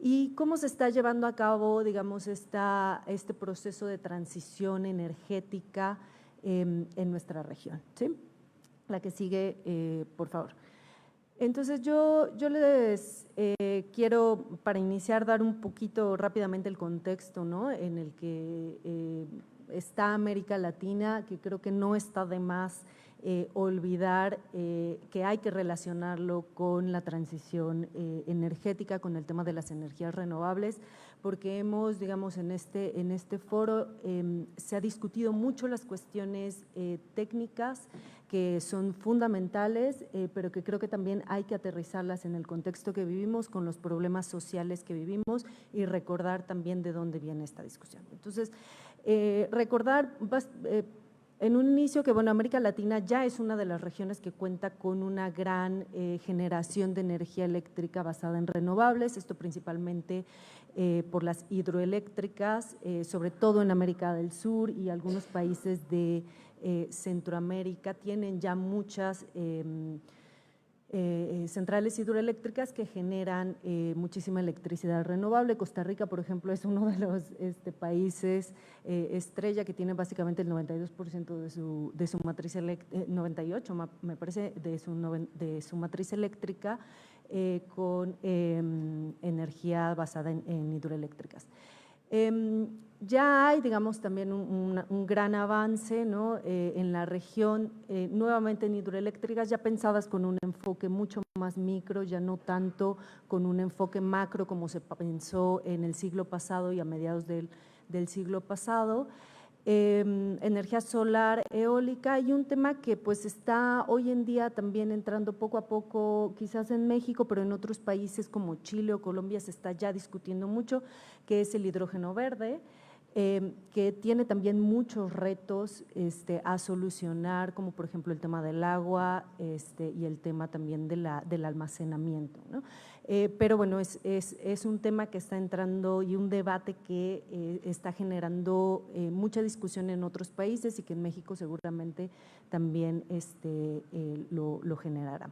y cómo se está llevando a cabo, digamos, este proceso de transición energética en nuestra región, ¿sí? La que sigue, por favor. Entonces, yo les quiero, para iniciar, dar un poquito rápidamente el contexto, ¿no?, en el que está América Latina, que creo que no está de más olvidar que hay que relacionarlo con la transición energética, con el tema de las energías renovables, porque hemos, digamos, en este foro se ha discutido mucho las cuestiones técnicas que son fundamentales, pero que creo que también hay que aterrizarlas en el contexto que vivimos, con los problemas sociales que vivimos y recordar también de dónde viene esta discusión. Entonces, recordar en un inicio que, bueno, América Latina ya es una de las regiones que cuenta con una gran generación de energía eléctrica basada en renovables, esto principalmente por las hidroeléctricas, sobre todo en América del Sur y algunos países de Centroamérica tienen ya muchas centrales hidroeléctricas que generan muchísima electricidad renovable. Costa Rica, por ejemplo, es uno de los países estrella que tiene básicamente el 92% de su matriz eléctrica, 98% me parece, de su matriz eléctrica con energía basada en hidroeléctricas. Ya hay, digamos, también un gran avance, ¿no?, en la región, nuevamente en hidroeléctricas, ya pensadas con un enfoque mucho más micro, ya no tanto con un enfoque macro como se pensó en el siglo pasado y a mediados del siglo pasado. Energía solar, eólica, y un tema que pues está hoy en día también entrando poco a poco, quizás en México, pero en otros países como Chile o Colombia se está ya discutiendo mucho, que es el hidrógeno verde, que tiene también muchos retos a solucionar, como por ejemplo el tema del agua y el tema también del almacenamiento, ¿no? Pero bueno, es un tema que está entrando y un debate que está generando mucha discusión en otros países y que en México seguramente también lo generará.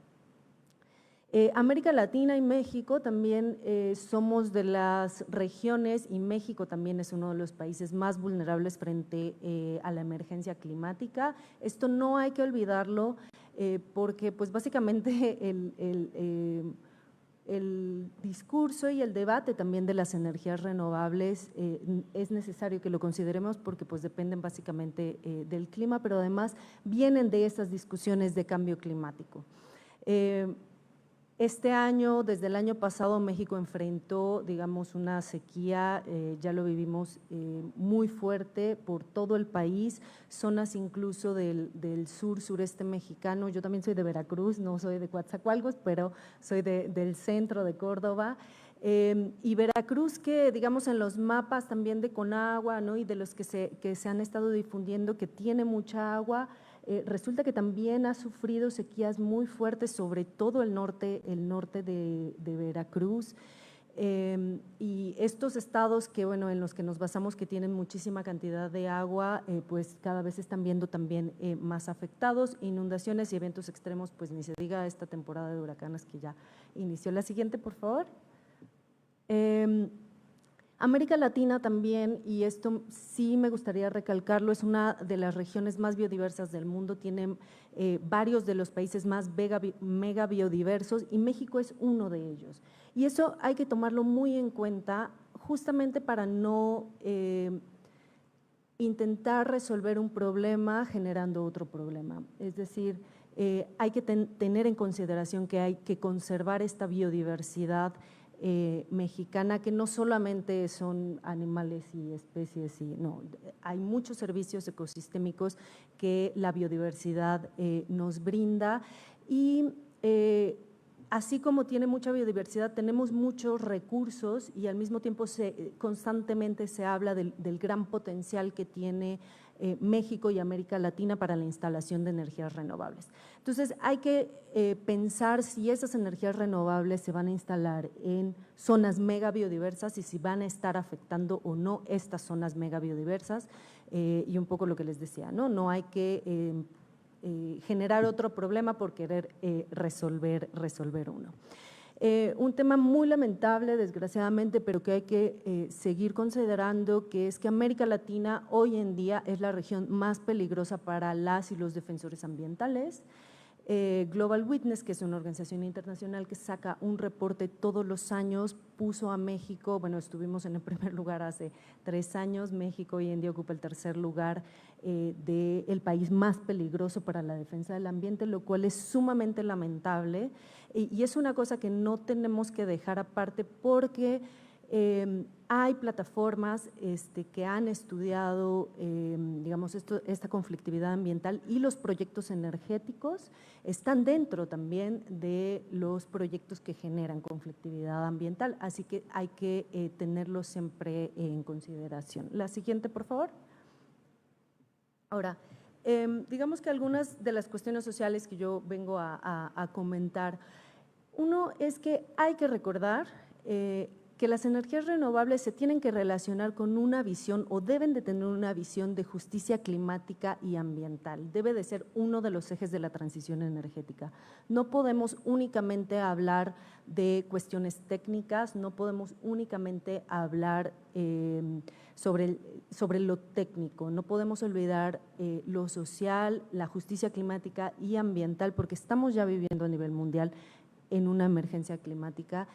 América Latina y México también somos de las regiones, y México también es uno de los países más vulnerables frente a la emergencia climática. Esto no hay que olvidarlo porque pues básicamente el discurso y el debate también de las energías renovables es necesario que lo consideremos porque pues dependen básicamente del clima, pero además vienen de esas discusiones de cambio climático. Este año, desde el año pasado, México enfrentó, digamos, una sequía, ya lo vivimos muy fuerte por todo el país, zonas incluso del sureste mexicano. Yo también soy de Veracruz, no soy de Coatzacoalcos, pero soy del centro de Córdoba. Y Veracruz, que digamos en los mapas también de Conagua, ¿no?, y de los que se han estado difundiendo, que tiene mucha agua, resulta que también ha sufrido sequías muy fuertes, sobre todo el norte de Veracruz. Y estos estados que, bueno, en los que nos basamos, que tienen muchísima cantidad de agua, pues cada vez están viendo también más afectados. Inundaciones y eventos extremos, pues ni se diga esta temporada de huracanes que ya inició. La siguiente, por favor. América Latina también, y esto sí me gustaría recalcarlo, es una de las regiones más biodiversas del mundo, tiene varios de los países más mega biodiversos y México es uno de ellos. Y eso hay que tomarlo muy en cuenta justamente para no intentar resolver un problema generando otro problema. Es decir, hay que tener en consideración que hay que conservar esta biodiversidad mexicana, que no solamente son animales y especies, no, hay muchos servicios ecosistémicos que la biodiversidad nos brinda y así como tiene mucha biodiversidad, tenemos muchos recursos y al mismo tiempo constantemente se habla del gran potencial que tiene México y América Latina para la instalación de energías renovables. Entonces, hay que pensar si esas energías renovables se van a instalar en zonas mega biodiversas y si van a estar afectando o no estas zonas mega biodiversas y un poco lo que les decía, ¿no? No hay que generar otro problema por querer resolver uno. Un tema muy lamentable, desgraciadamente, pero que hay que seguir considerando, que es que América Latina hoy en día es la región más peligrosa para las y los defensores ambientales. Global Witness, que es una organización internacional que saca un reporte todos los años, puso a México, bueno, estuvimos en el primer lugar hace 3 años, México hoy en día ocupa el tercer lugar del país más peligroso para la defensa del ambiente, lo cual es sumamente lamentable y es una cosa que no tenemos que dejar aparte porque hay plataformas que han estudiado, digamos, esta conflictividad ambiental y los proyectos energéticos están dentro también de los proyectos que generan conflictividad ambiental, así que hay que tenerlo siempre en consideración. La siguiente, por favor. Ahora, digamos que algunas de las cuestiones sociales que yo vengo a comentar, uno es que hay que recordar que las energías renovables se tienen que relacionar con una visión o deben de tener una visión de justicia climática y ambiental. Debe de ser uno de los ejes de la transición energética. No podemos únicamente hablar de cuestiones técnicas, no podemos únicamente hablar sobre lo técnico, no podemos olvidar lo social, la justicia climática y ambiental, porque estamos ya viviendo a nivel mundial en una emergencia climática.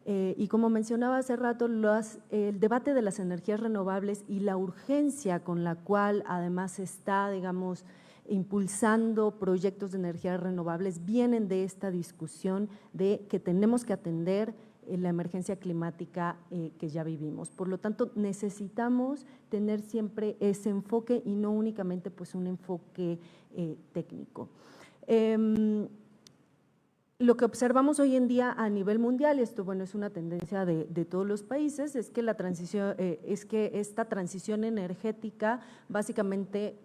Y como mencionaba hace rato, el debate de las energías renovables y la urgencia con la cual además se está, digamos, impulsando proyectos de energías renovables vienen de esta discusión de que tenemos que atender la emergencia climática que ya vivimos. Por lo tanto, necesitamos tener siempre ese enfoque y no únicamente pues un enfoque técnico. Lo que observamos hoy en día a nivel mundial, esto bueno es una tendencia de todos los países, es que esta transición energética básicamente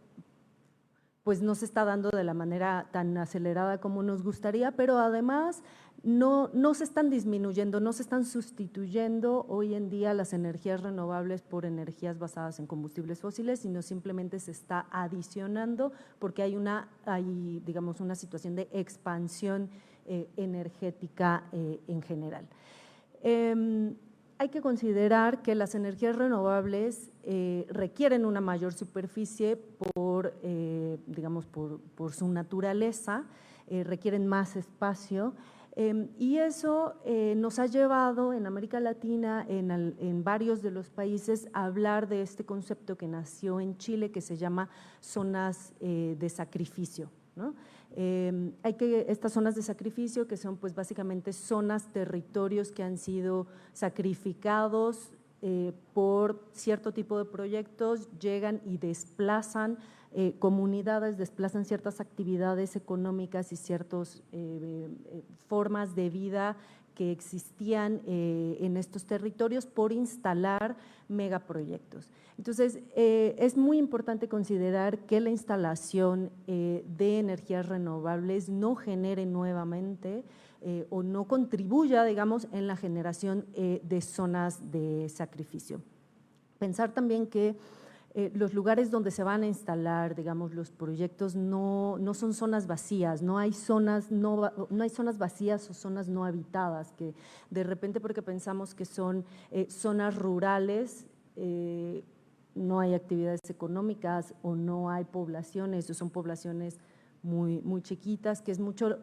pues no se está dando de la manera tan acelerada como nos gustaría, pero además no se están disminuyendo, no se están sustituyendo hoy en día las energías renovables por energías basadas en combustibles fósiles, sino simplemente se está adicionando porque hay digamos una situación de expansión energética en general. Hay que considerar que las energías renovables requieren una mayor superficie digamos, por su naturaleza, requieren más espacio y eso nos ha llevado en América Latina, en varios de los países, a hablar de este concepto que nació en Chile que se llama zonas de sacrificio, ¿no? Estas zonas de sacrificio que son pues básicamente zonas, territorios que han sido sacrificados por cierto tipo de proyectos, llegan y desplazan comunidades, desplazan ciertas actividades económicas y ciertas formas de vida que existían en estos territorios por instalar megaproyectos. Entonces, es muy importante considerar que la instalación de energías renovables no genere nuevamente o no contribuya, digamos, en la generación de zonas de sacrificio. Pensar también que los lugares donde se van a instalar, digamos, los proyectos no son zonas vacías, no hay zonas vacías o zonas no habitadas, que de repente porque pensamos que son zonas rurales, no hay actividades económicas o no hay poblaciones o son poblaciones muy chiquitas, que es mucho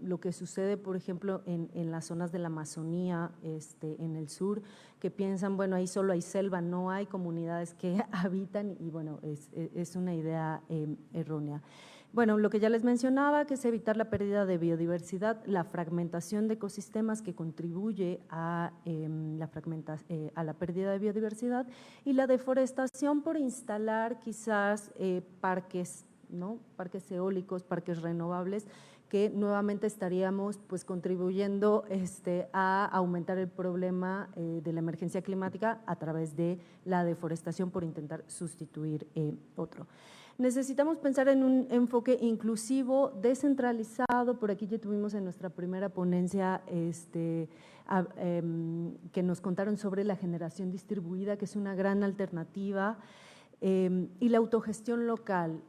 lo que sucede, por ejemplo, en las zonas de la Amazonía, en el sur, que piensan, bueno, ahí solo hay selva, no hay comunidades que habitan y bueno, es una idea errónea. Bueno, lo que ya les mencionaba, que es evitar la pérdida de biodiversidad, la fragmentación de ecosistemas que contribuye a la pérdida de biodiversidad y la deforestación por instalar quizás parques ¿no? Parques eólicos, parques renovables, que nuevamente estaríamos pues contribuyendo a aumentar el problema de la emergencia climática a través de la deforestación por intentar sustituir otro. Necesitamos pensar en un enfoque inclusivo, descentralizado. Por aquí ya tuvimos en nuestra primera ponencia que nos contaron sobre la generación distribuida, que es una gran alternativa, y la autogestión local.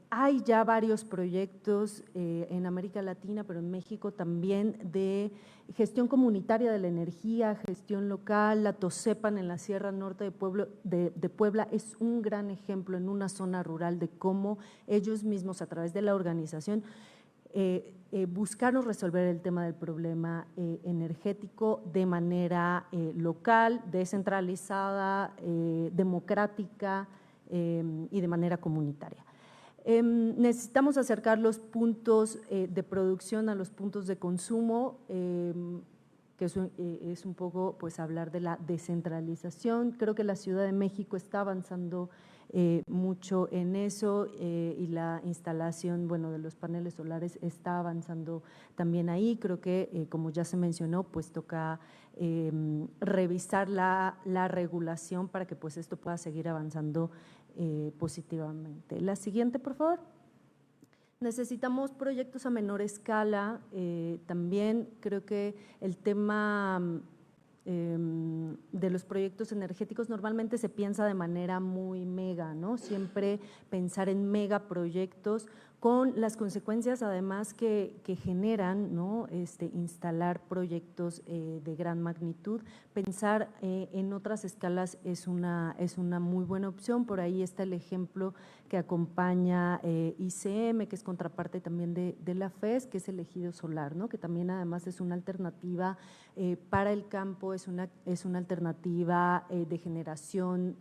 Hay ya varios proyectos en América Latina, pero en México también, de gestión comunitaria de la energía, gestión local. La Tosepan en la Sierra Norte de Puebla es un gran ejemplo en una zona rural de cómo ellos mismos, a través de la organización, buscaron resolver el tema del problema energético de manera local, descentralizada, democrática y de manera comunitaria. Necesitamos acercar los puntos de producción a los puntos de consumo, que es un poco pues hablar de la descentralización. Creo que la Ciudad de México está avanzando mucho en eso y la instalación, bueno, de los paneles solares está avanzando también ahí. Creo que como ya se mencionó, pues toca revisar la regulación para que pues esto pueda seguir avanzando positivamente. La siguiente, por favor. Necesitamos proyectos a menor escala. También creo que el tema de los proyectos energéticos normalmente se piensa de manera muy mega, ¿no? Siempre pensar en megaproyectos con las consecuencias además que generan, ¿no? Instalar proyectos de gran magnitud. Pensar en otras escalas es una muy buena opción. Por ahí está el ejemplo que acompaña ICM, que es contraparte también de la FES, que es el ejido solar, ¿no? Que también además es una alternativa para el campo, es una alternativa de generación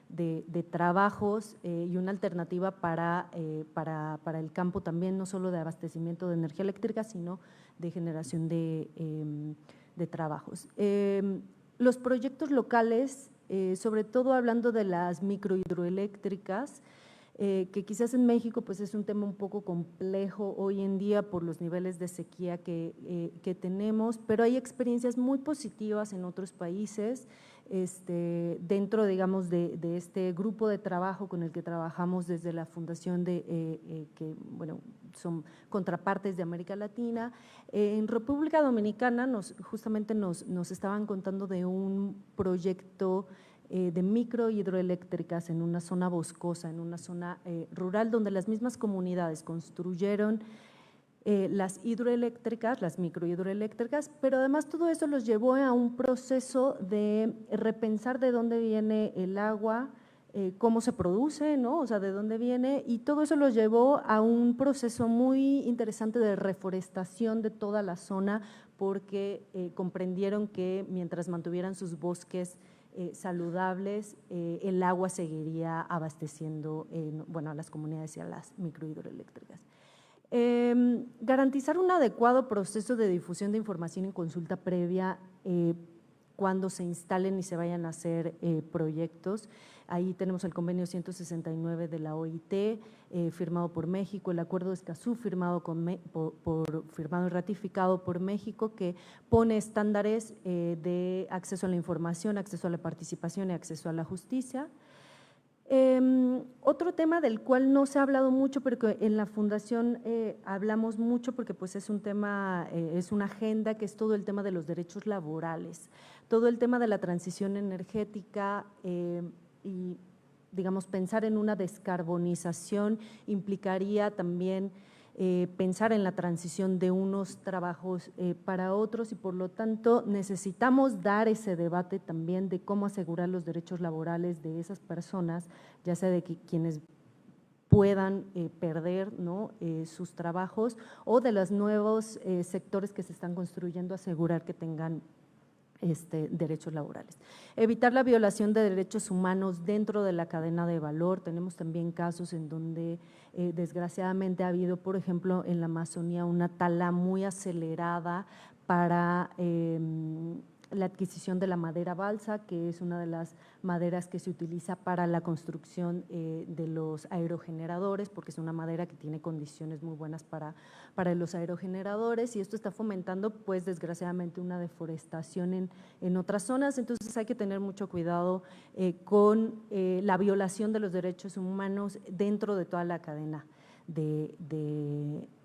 de trabajos y una alternativa para el campo también, no solo de abastecimiento de energía eléctrica, sino de generación de trabajos. Los proyectos locales, sobre todo hablando de las microhidroeléctricas, que quizás en México pues es un tema un poco complejo hoy en día por los niveles de sequía que tenemos, pero hay experiencias muy positivas en otros países. Dentro, digamos, de este grupo de trabajo con el que trabajamos desde la fundación que, bueno, son contrapartes de América Latina. En República Dominicana justamente nos estaban contando de un proyecto de microhidroeléctricas en una zona boscosa, en una zona rural, donde las mismas comunidades construyeron las hidroeléctricas, las microhidroeléctricas, pero además todo eso los llevó a un proceso de repensar de dónde viene el agua, cómo se produce, ¿no? O sea, de dónde viene, y todo eso los llevó a un proceso muy interesante de reforestación de toda la zona, porque comprendieron que mientras mantuvieran sus bosques saludables, el agua seguiría abasteciendo bueno, a las comunidades y a las microhidroeléctricas. Garantizar un adecuado proceso de difusión de información y consulta previa cuando se instalen y se vayan a hacer proyectos. Ahí tenemos el convenio 169 de la OIT, firmado por México, el acuerdo de Escazú, firmado y ratificado por México, que pone estándares de acceso a la información, acceso a la participación y acceso a la justicia. Otro tema del cual no se ha hablado mucho, pero que en la Fundación hablamos mucho porque pues es un tema, es una agenda, que es todo el tema de los derechos laborales, todo el tema de la transición energética y digamos pensar en una descarbonización implicaría también pensar en la transición de unos trabajos para otros, y por lo tanto necesitamos dar ese debate también de cómo asegurar los derechos laborales de esas personas, ya sea de quienes puedan perder, ¿no? Sus trabajos, o de los nuevos sectores que se están construyendo, asegurar que tengan derechos laborales. Evitar la violación de derechos humanos dentro de la cadena de valor. Tenemos también casos en donde desgraciadamente ha habido, por ejemplo, en la Amazonía una tala muy acelerada para la adquisición de la madera balsa, que es una de las maderas que se utiliza para la construcción de los aerogeneradores, porque es una madera que tiene condiciones muy buenas para los aerogeneradores, y esto está fomentando, pues desgraciadamente, una deforestación en otras zonas. Entonces hay que tener mucho cuidado con la violación de los derechos humanos dentro de toda la cadena de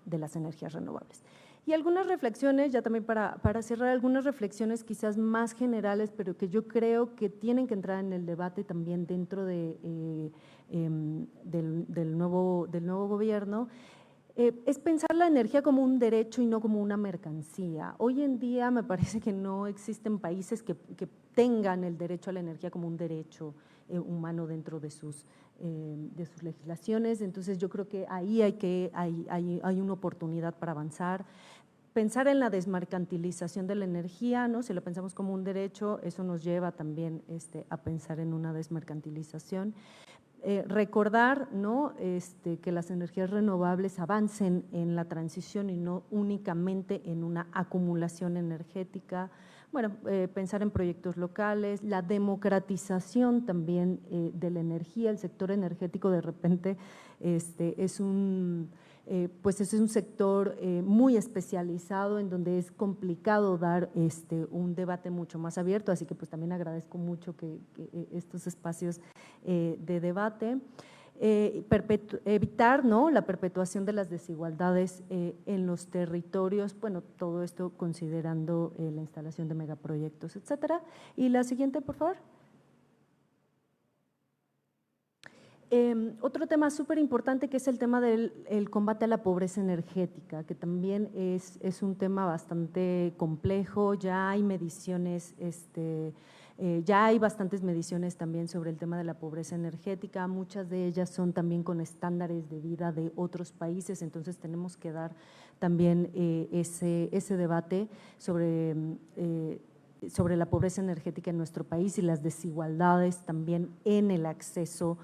las energías renovables. Y algunas reflexiones, ya también para cerrar, algunas reflexiones quizás más generales, pero que yo creo que tienen que entrar en el debate también dentro del nuevo gobierno, es pensar la energía como un derecho y no como una mercancía. Hoy en día me parece que no existen países que tengan el derecho a la energía como un derecho humano dentro de sus legislaciones. Entonces yo creo que ahí hay una oportunidad para avanzar. Pensar en la desmercantilización de la energía, ¿no? Si lo pensamos como un derecho, eso nos lleva también a pensar en una desmercantilización. Recordar, ¿no? Que las energías renovables avancen en la transición y no únicamente en una acumulación energética. Bueno, pensar en proyectos locales, la democratización también de la energía. El sector energético de repente es un sector muy especializado en donde es complicado dar un debate mucho más abierto, así que pues también agradezco mucho que estos espacios de debate. Evitar, ¿no?, la perpetuación de las desigualdades en los territorios, bueno, todo esto considerando la instalación de megaproyectos, etcétera. Y la siguiente, por favor. Otro tema súper importante que es el tema del combate a la pobreza energética, que también es un tema bastante complejo. Ya hay mediciones, ya hay bastantes mediciones también sobre el tema de la pobreza energética, muchas de ellas son también con estándares de vida de otros países, entonces tenemos que dar también ese debate sobre la pobreza energética en nuestro país y las desigualdades también en el acceso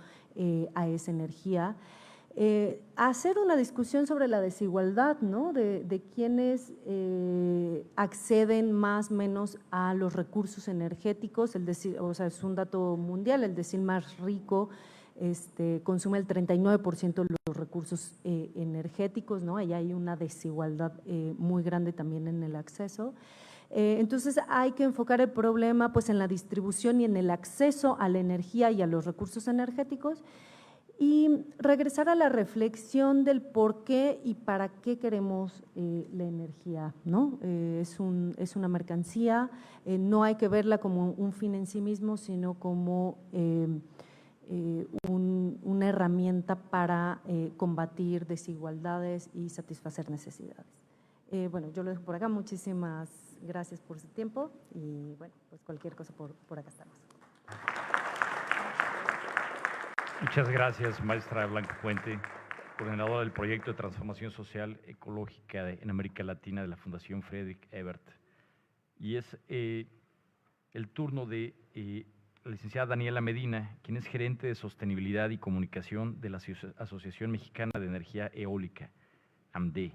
a esa energía. Hacer una discusión sobre la desigualdad, ¿no?, de quienes acceden más o menos a los recursos energéticos. O sea, es un dato mundial, el decil más rico consume el 39% de los recursos energéticos, ¿no? Ahí hay una desigualdad muy grande también en el acceso. Entonces hay que enfocar el problema pues en la distribución y en el acceso a la energía y a los recursos energéticos y regresar a la reflexión del por qué y para qué queremos la energía, ¿no? Es una mercancía, no hay que verla como un fin en sí mismo, sino como una herramienta para combatir desigualdades y satisfacer necesidades. Bueno, yo lo dejo por acá, muchísimas gracias por su tiempo y bueno, pues cualquier cosa por acá estamos. Muchas gracias, maestra Blanca Puente, coordinadora del proyecto de transformación social ecológica en América Latina de la Fundación Friedrich Ebert. Y es el turno de la licenciada Daniela Medina, quien es gerente de sostenibilidad y comunicación de la Asociación Mexicana de Energía Eólica, AMDE.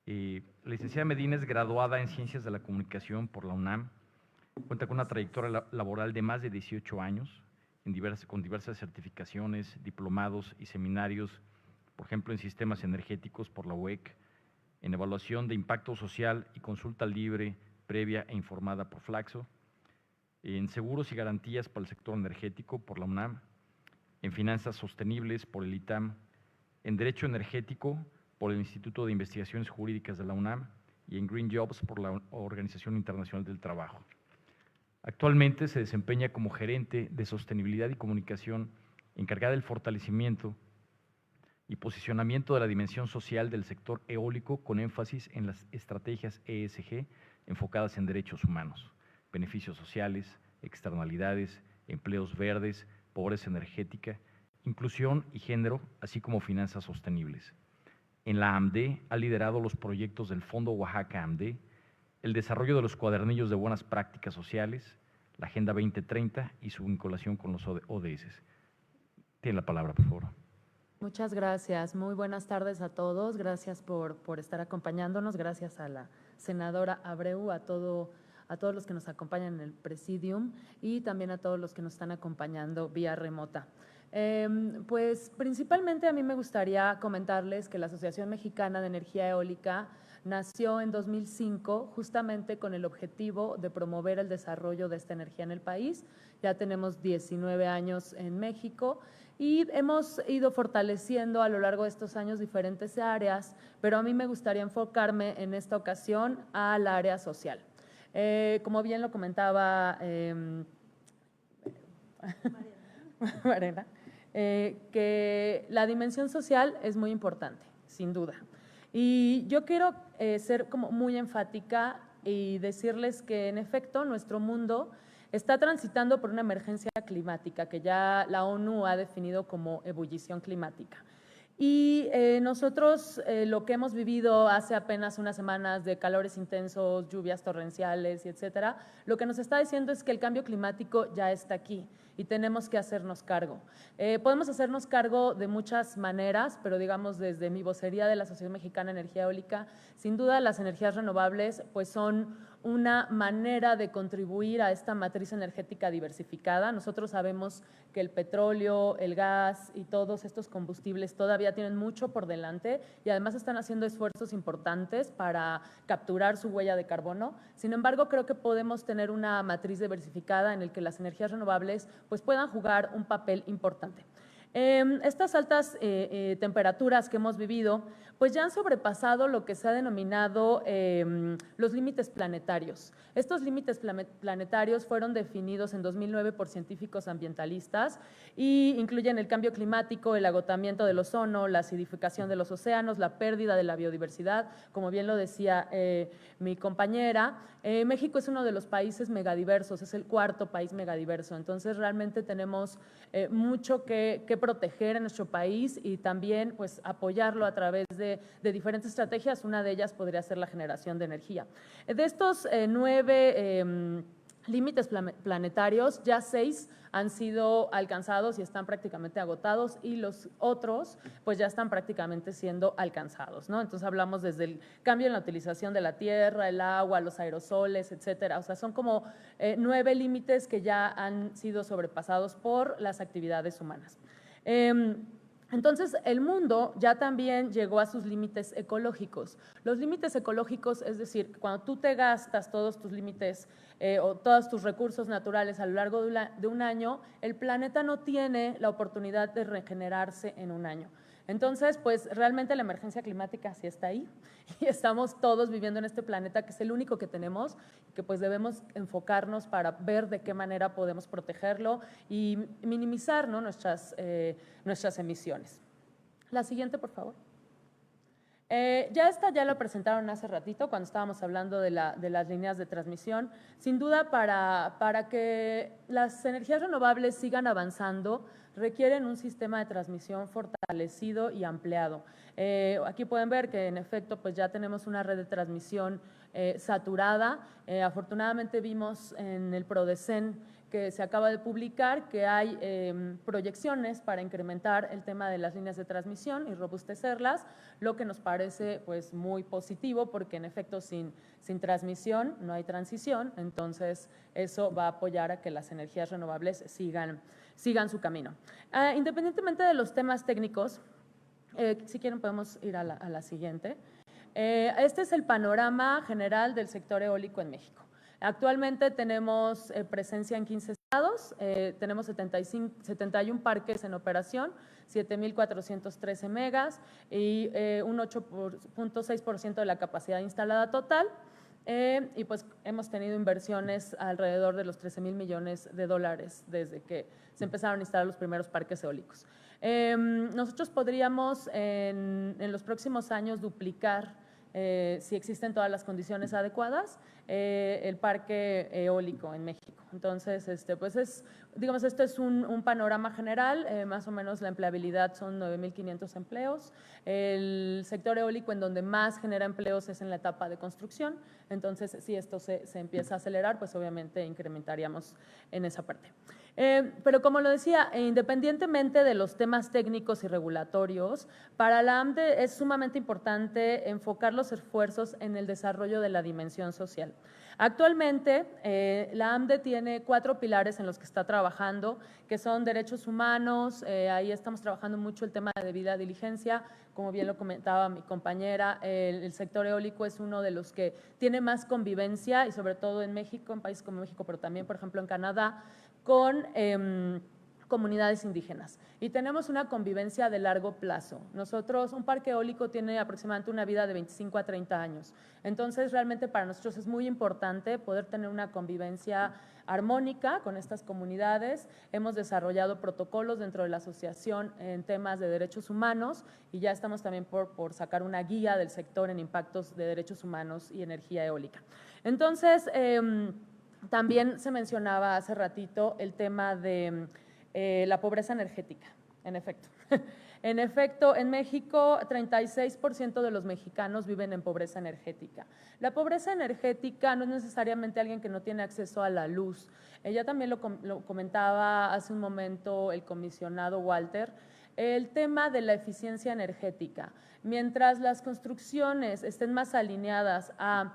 La licenciada Medina es graduada en Ciencias de la Comunicación por la UNAM, cuenta con una trayectoria laboral de más de 18 años, con diversas certificaciones, diplomados y seminarios, por ejemplo, en sistemas energéticos por la UEC, en evaluación de impacto social y consulta libre, previa e informada por Flaxo, en seguros y garantías para el sector energético por la UNAM, en finanzas sostenibles por el ITAM, en derecho energético por el Instituto de Investigaciones Jurídicas de la UNAM y en Green Jobs por la Organización Internacional del Trabajo. Actualmente se desempeña como gerente de sostenibilidad y comunicación encargada del fortalecimiento y posicionamiento de la dimensión social del sector eólico con énfasis en las estrategias ESG enfocadas en derechos humanos, beneficios sociales, externalidades, empleos verdes, pobreza energética, inclusión y género, así como finanzas sostenibles. En la AMDE ha liderado los proyectos del Fondo Oaxaca AMDE, el desarrollo de los cuadernillos de buenas prácticas sociales, la Agenda 2030 y su vinculación con los ODS. Tiene la palabra, por favor. Muchas gracias. Muy buenas tardes a todos. Gracias por estar acompañándonos. Gracias a la senadora Abreu, a todo a todos los que nos acompañan en el Presidium y también a todos los que nos están acompañando vía remota. Pues principalmente a mí me gustaría comentarles que la Asociación Mexicana de Energía Eólica nació en 2005 justamente con el objetivo de promover el desarrollo de esta energía en el país. Ya tenemos 19 años en México y hemos ido fortaleciendo a lo largo de estos años diferentes áreas, pero a mí me gustaría enfocarme en esta ocasión al área social. Como bien lo comentaba Mariana, que la dimensión social es muy importante, sin duda. Y yo quiero ser como muy enfática y decirles que en efecto nuestro mundo está transitando por una emergencia climática que ya la ONU ha definido como ebullición climática. Y nosotros lo que hemos vivido hace apenas unas semanas de calores intensos, lluvias torrenciales, y etcétera, lo que nos está diciendo es que el cambio climático ya está aquí y tenemos que hacernos cargo. Podemos hacernos cargo de muchas maneras, pero digamos desde mi vocería de la Asociación Mexicana de Energía Eólica, sin duda las energías renovables pues son una manera de contribuir a esta matriz energética diversificada. Nosotros sabemos que el petróleo, el gas y todos estos combustibles todavía tienen mucho por delante y además están haciendo esfuerzos importantes para capturar su huella de carbono. Sin embargo, creo que podemos tener una matriz diversificada en la que las energías renovables pues, puedan jugar un papel importante. Estas altas temperaturas que hemos vivido pues ya han sobrepasado lo que se ha denominado los límites planetarios. Estos límites planetarios fueron definidos en 2009 por científicos ambientalistas y incluyen el cambio climático, el agotamiento del ozono, la acidificación de los océanos, la pérdida de la biodiversidad. Como bien lo decía mi compañera, México es uno de los países megadiversos, es el cuarto país megadiverso, entonces realmente tenemos mucho que proteger en nuestro país y también pues, apoyarlo a través de diferentes estrategias. Una de ellas podría ser la generación de energía. De estos 9 límites planetarios, ya 6 han sido alcanzados y están prácticamente agotados y los otros pues ya están prácticamente siendo alcanzados, ¿no? Entonces hablamos desde el cambio en la utilización de la tierra, el agua, los aerosoles, etcétera. O sea, son como 9 límites que ya han sido sobrepasados por las actividades humanas. Entonces, el mundo ya también llegó a sus límites ecológicos. Los límites ecológicos, es decir, cuando tú te gastas todos tus límites o todos tus recursos naturales a lo largo de un año, el planeta no tiene la oportunidad de regenerarse en un año. Entonces, pues realmente la emergencia climática sí está ahí y estamos todos viviendo en este planeta que es el único que tenemos y que pues debemos enfocarnos para ver de qué manera podemos protegerlo y minimizar, ¿no? nuestras emisiones. La siguiente, por favor. Ya la presentaron hace ratito cuando estábamos hablando de las líneas de transmisión. Sin duda, para que las energías renovables sigan avanzando, requieren un sistema de transmisión fortalecido y ampliado. Aquí pueden ver que en efecto pues ya tenemos una red de transmisión saturada. Afortunadamente vimos en el PRODECEN que se acaba de publicar que hay proyecciones para incrementar el tema de las líneas de transmisión y robustecerlas, lo que nos parece pues muy positivo porque en efecto sin transmisión no hay transición, entonces eso va a apoyar a que las energías renovables sigan su camino. Independientemente de los temas técnicos, si quieren podemos ir a la siguiente. Este es el panorama general del sector eólico en México. Actualmente tenemos presencia en 15 estados, tenemos 71 parques en operación, 7,413 megas y un 8,6% de la capacidad instalada total. Y pues hemos tenido inversiones alrededor de los 13,000 millones de dólares desde que se empezaron a instalar los primeros parques eólicos. Nosotros podríamos en los próximos años duplicar, si existen todas las condiciones adecuadas, el parque eólico en México. Entonces, pues digamos, esto es un panorama general, más o menos la empleabilidad son 9,500 empleos. El sector eólico en donde más genera empleos es en la etapa de construcción, entonces si esto se empieza a acelerar, pues obviamente incrementaríamos en esa parte. Pero como lo decía, independientemente de los temas técnicos y regulatorios, para la AMDE es sumamente importante enfocar los esfuerzos en el desarrollo de la dimensión social. Actualmente, la AMDE tiene 4 pilares en los que está trabajando, que son derechos humanos, ahí estamos trabajando mucho el tema de debida diligencia, como bien lo comentaba mi compañera, el sector eólico es uno de los que tiene más convivencia y sobre todo en México, en países como México, pero también, por ejemplo, en Canadá, con comunidades indígenas. Y tenemos una convivencia de largo plazo. Nosotros, un parque eólico tiene aproximadamente una vida de 25 a 30 años. Entonces, realmente para nosotros es muy importante poder tener una convivencia armónica con estas comunidades. Hemos desarrollado protocolos dentro de la asociación en temas de derechos humanos y ya estamos también por sacar una guía del sector en impactos de derechos humanos y energía eólica. Entonces, también se mencionaba hace ratito el tema de la pobreza energética, en efecto. En efecto, en México, 36% de los mexicanos viven en pobreza energética. La pobreza energética no es necesariamente alguien que no tiene acceso a la luz. Ella también lo comentaba hace un momento el comisionado Walter, el tema de la eficiencia energética. Mientras las construcciones estén más alineadas a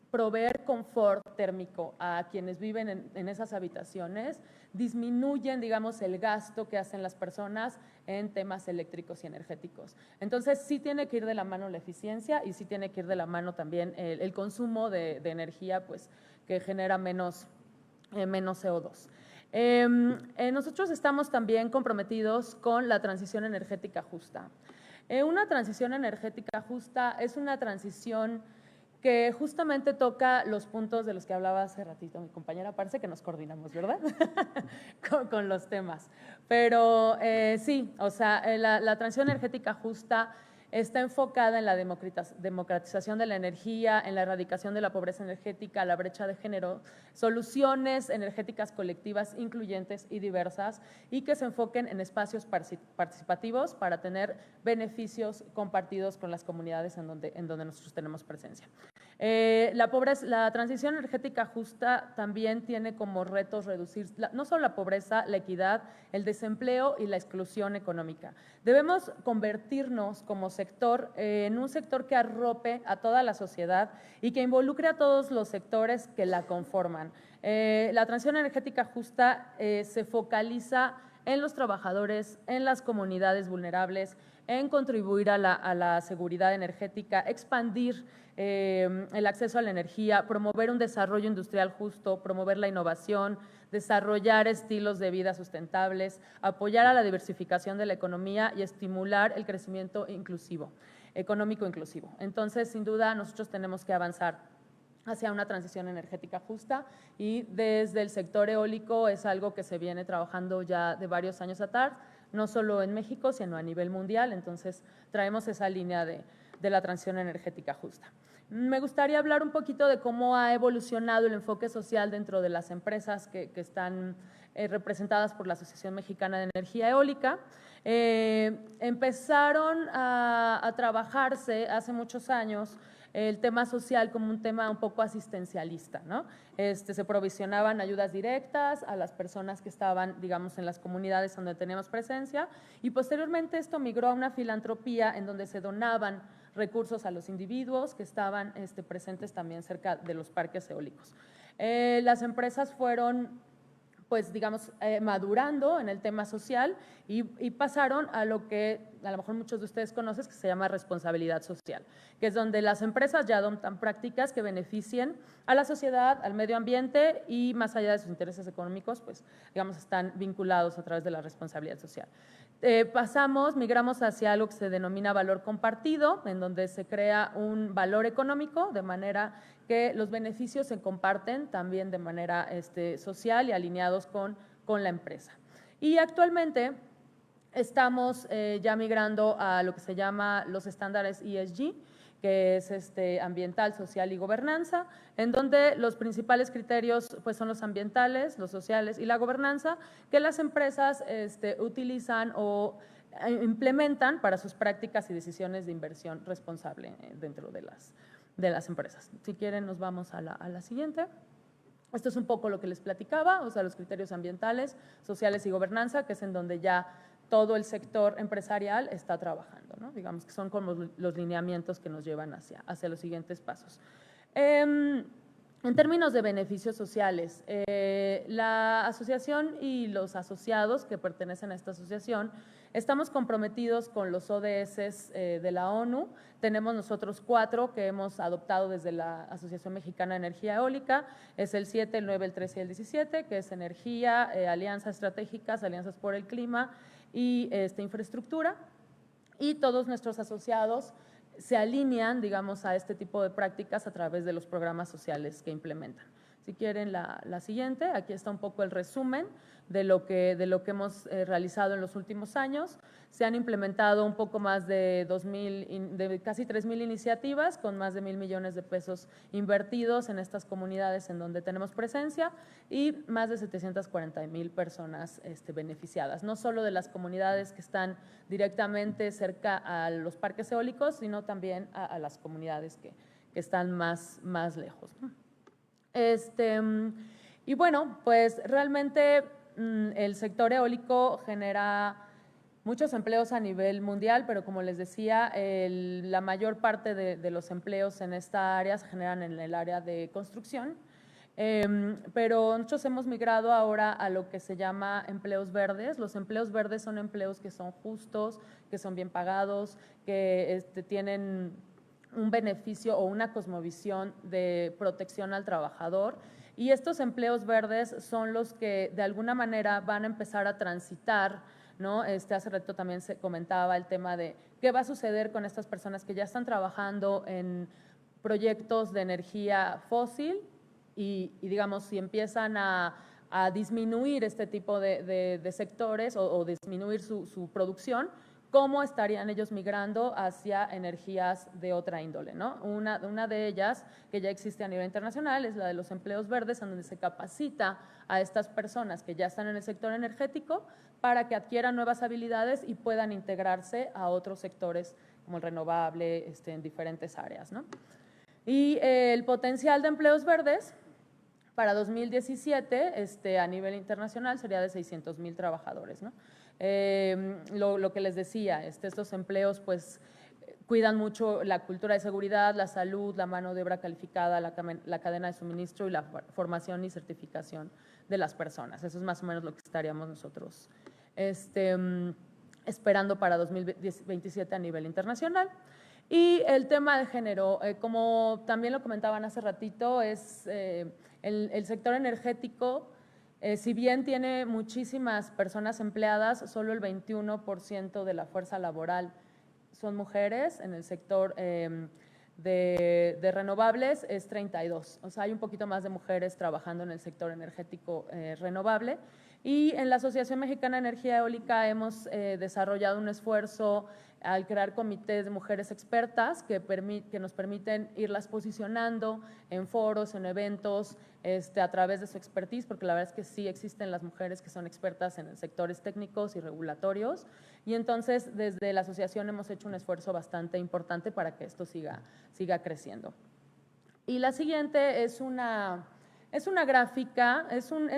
proveer confort térmico a quienes viven en esas habitaciones, disminuyen, digamos, el gasto que hacen las personas en temas eléctricos y energéticos. Entonces, sí tiene que ir de la mano la eficiencia y sí tiene que ir de la mano también el consumo de energía, pues, que genera menos CO2. Nosotros estamos también comprometidos con la transición energética justa. Una transición energética justa es una transición que justamente toca los puntos de los que hablaba hace ratito mi compañera. Parece que nos coordinamos, ¿verdad? con los temas. Pero sí, o sea, la transición energética justa está enfocada en la democratización de la energía, en la erradicación de la pobreza energética, la brecha de género, soluciones energéticas colectivas incluyentes y diversas y que se enfoquen en espacios participativos para tener beneficios compartidos con las comunidades en donde nosotros tenemos presencia. La transición energética justa también tiene como retos reducir no solo la pobreza, la equidad, el desempleo y la exclusión económica. Debemos convertirnos como sector en un sector que arrope a toda la sociedad y que involucre a todos los sectores que la conforman. La transición energética justa se focaliza en los trabajadores, en las comunidades vulnerables, en contribuir a la seguridad energética, expandir el acceso a la energía, promover un desarrollo industrial justo, promover la innovación, desarrollar estilos de vida sustentables, apoyar a la diversificación de la economía y estimular el crecimiento económico inclusivo. Entonces, sin duda, nosotros tenemos que avanzar hacia una transición energética justa y desde el sector eólico es algo que se viene trabajando ya de varios años atrás, no solo en México, sino a nivel mundial. Entonces, traemos esa línea de la transición energética justa. Me gustaría hablar un poquito de cómo ha evolucionado el enfoque social dentro de las empresas que están representadas por la Asociación Mexicana de Energía Eólica. Empezaron a trabajarse hace muchos años el tema social como un tema un poco asistencialista, ¿no? Se provisionaban ayudas directas a las personas que estaban, digamos, en las comunidades donde teníamos presencia y posteriormente esto migró a una filantropía en donde se donaban recursos a los individuos que estaban presentes también cerca de los parques eólicos. Las empresas fueron, pues, digamos, madurando en el tema social y pasaron a lo que a lo mejor muchos de ustedes conocen, que se llama responsabilidad social, que es donde las empresas ya adoptan prácticas que beneficien a la sociedad, al medio ambiente y más allá de sus intereses económicos, pues, digamos, están vinculados a través de la responsabilidad social. Migramos hacia algo que se denomina valor compartido, en donde se crea un valor económico de manera que los beneficios se comparten también de manera social y alineados con la empresa. Y actualmente estamos ya migrando a lo que se llama los estándares ESG, que es ambiental, social y gobernanza, en donde los principales criterios pues, son los ambientales, los sociales y la gobernanza, que las empresas utilizan o implementan para sus prácticas y decisiones de inversión responsable dentro de las empresas. Si quieren, nos vamos a la siguiente. Esto es un poco lo que les platicaba, o sea, los criterios ambientales, sociales y gobernanza, que es en donde ya todo el sector empresarial está trabajando, ¿no? Digamos que son como los lineamientos que nos llevan hacia los siguientes pasos. En términos de beneficios sociales, la asociación y los asociados que pertenecen a esta asociación estamos comprometidos con los ODS de la ONU. Tenemos nosotros 4 que hemos adoptado desde la Asociación Mexicana de Energía Eólica. Es el 7, el 9, el 13 y el 17, que es energía, alianzas estratégicas, alianzas por el clima y infraestructura. Y todos nuestros asociados se alinean, digamos, a este tipo de prácticas a través de los programas sociales que implementan. Si quieren la siguiente, aquí está un poco el resumen de lo que hemos realizado en los últimos años. Se han implementado un poco más de casi 3,000 iniciativas con más de 1,000 millones de pesos invertidos en estas comunidades en donde tenemos presencia y más de 740,000 personas beneficiadas, no solo de las comunidades que están directamente cerca a los parques eólicos, sino también a las comunidades que están más lejos. Y bueno, pues realmente el sector eólico genera muchos empleos a nivel mundial, pero como les decía, la mayor parte de los empleos en esta área se generan en el área de construcción, pero nosotros hemos migrado ahora a lo que se llama empleos verdes. Los empleos verdes son empleos que son justos, que son bien pagados, que tienen un beneficio o una cosmovisión de protección al trabajador. Y estos empleos verdes son los que de alguna manera van a empezar a transitar, ¿no? Hace rato también se comentaba el tema de qué va a suceder con estas personas que ya están trabajando en proyectos de energía fósil y digamos, si empiezan a disminuir este tipo de sectores o disminuir su producción, cómo estarían ellos migrando hacia energías de otra índole, ¿no? Una de ellas, que ya existe a nivel internacional, es la de los empleos verdes, en donde se capacita a estas personas que ya están en el sector energético para que adquieran nuevas habilidades y puedan integrarse a otros sectores como el renovable en diferentes áreas, ¿no? Y el potencial de empleos verdes para 2017 a nivel internacional sería de 600,000 trabajadores, ¿no? Lo que les decía, estos empleos pues cuidan mucho la cultura de seguridad, la salud, la mano de obra calificada, la cadena de suministro y la formación y certificación de las personas. Eso es más o menos lo que estaríamos nosotros esperando para 2027 a nivel internacional. Y el tema de género, como también lo comentaban hace ratito, es el sector energético. Si bien tiene muchísimas personas empleadas, solo el 21% de la fuerza laboral son mujeres. En el sector de renovables es 32%. O sea, hay un poquito más de mujeres trabajando en el sector energético renovable. Y en la Asociación Mexicana de Energía Eólica hemos desarrollado un esfuerzo al crear comités de mujeres expertas que nos permiten irlas posicionando en foros, en eventos, a través de su expertise, porque la verdad es que sí existen las mujeres que son expertas en sectores técnicos y regulatorios. Y entonces, desde la asociación hemos hecho un esfuerzo bastante importante para que esto siga creciendo. Y la siguiente es una gráfica, es un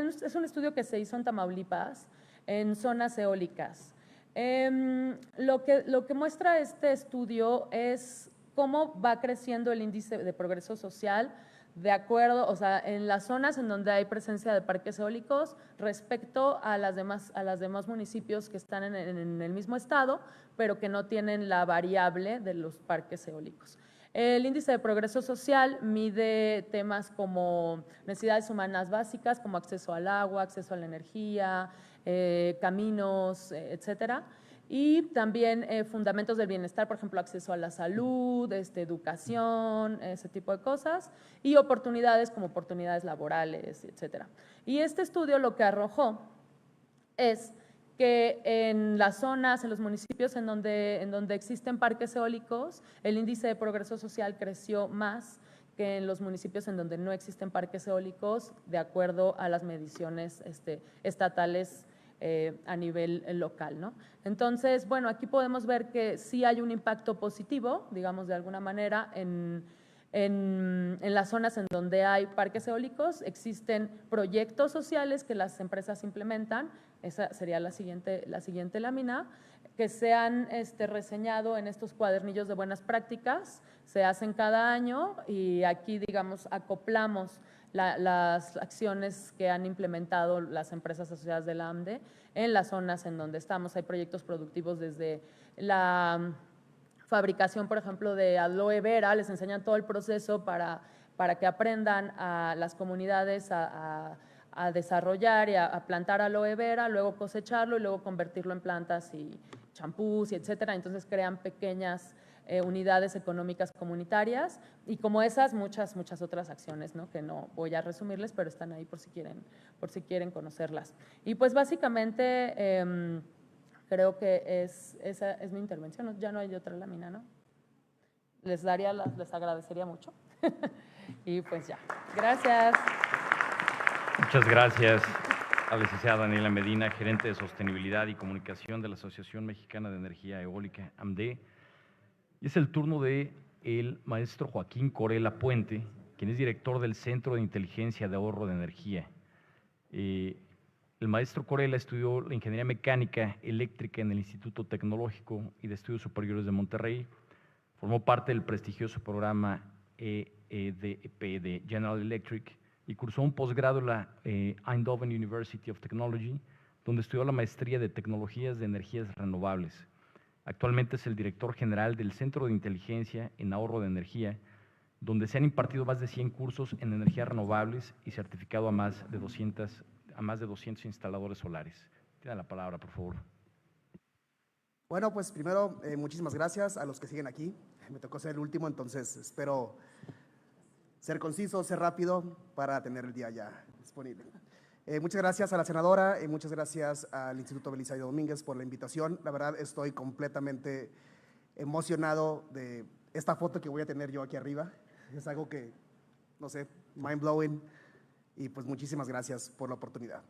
estudio que se hizo en Tamaulipas, en zonas eólicas. Lo que muestra este estudio es cómo va creciendo el índice de progreso social de acuerdo, o sea, en las zonas en donde hay presencia de parques eólicos respecto a las demás municipios que están en el mismo estado, pero que no tienen la variable de los parques eólicos. El índice de progreso social mide temas como necesidades humanas básicas, como acceso al agua, acceso a la energía, caminos, etcétera. Y también fundamentos del bienestar, por ejemplo, acceso a la salud, educación, ese tipo de cosas, y oportunidades como oportunidades laborales, etcétera. Y este estudio lo que arrojó es que en las zonas, en los municipios en donde existen parques eólicos, el índice de progreso social creció más que en los municipios en donde no existen parques eólicos, de acuerdo a las mediciones estatales a nivel local, ¿no? Entonces, bueno, aquí podemos ver que sí hay un impacto positivo, digamos de alguna manera, en en las zonas en donde hay parques eólicos existen proyectos sociales que las empresas implementan, esa sería la siguiente lámina, que se han reseñado en estos cuadernillos de buenas prácticas, se hacen cada año y aquí, digamos, acoplamos las acciones que han implementado las empresas asociadas de la AMDE en las zonas en donde estamos. Hay proyectos productivos desde la fabricación, por ejemplo, de aloe vera, les enseñan todo el proceso para que aprendan a las comunidades a desarrollar y a plantar aloe vera, luego cosecharlo y luego convertirlo en plantas y champús y etcétera. Entonces crean pequeñas unidades económicas comunitarias y como esas muchas otras acciones, ¿no? Que no voy a resumirles, pero están ahí por si quieren conocerlas. Y pues básicamente creo que esa es mi intervención, ya no hay otra lámina, ¿no? Les agradecería mucho. Y pues ya, gracias. Muchas gracias a la licenciada Daniela Medina, gerente de Sostenibilidad y Comunicación de la Asociación Mexicana de Energía Eólica, AMDE. Y es el turno del maestro Joaquín Corella Puente, quien es director del Centro de Inteligencia de Ahorro de Energía. El maestro Corella estudió la Ingeniería Mecánica Eléctrica en el Instituto Tecnológico y de Estudios Superiores de Monterrey. Formó parte del prestigioso programa EEDP de General Electric y cursó un posgrado en la Eindhoven University of Technology, donde estudió la maestría de Tecnologías de Energías Renovables. Actualmente es el director general del Centro de Inteligencia en Ahorro de Energía, donde se han impartido más de 100 cursos en energías renovables y certificado a más de 200 instaladores solares. Tiene la palabra, por favor. Bueno, pues primero, muchísimas gracias a los que siguen aquí. Me tocó ser el último, entonces espero ser conciso, ser rápido para tener el día ya disponible. Muchas gracias a la senadora y muchas gracias al Instituto Belisario Domínguez por la invitación. La verdad estoy completamente emocionado de esta foto que voy a tener yo aquí arriba. Es algo que, no sé, mind blowing. Y pues muchísimas gracias por la oportunidad.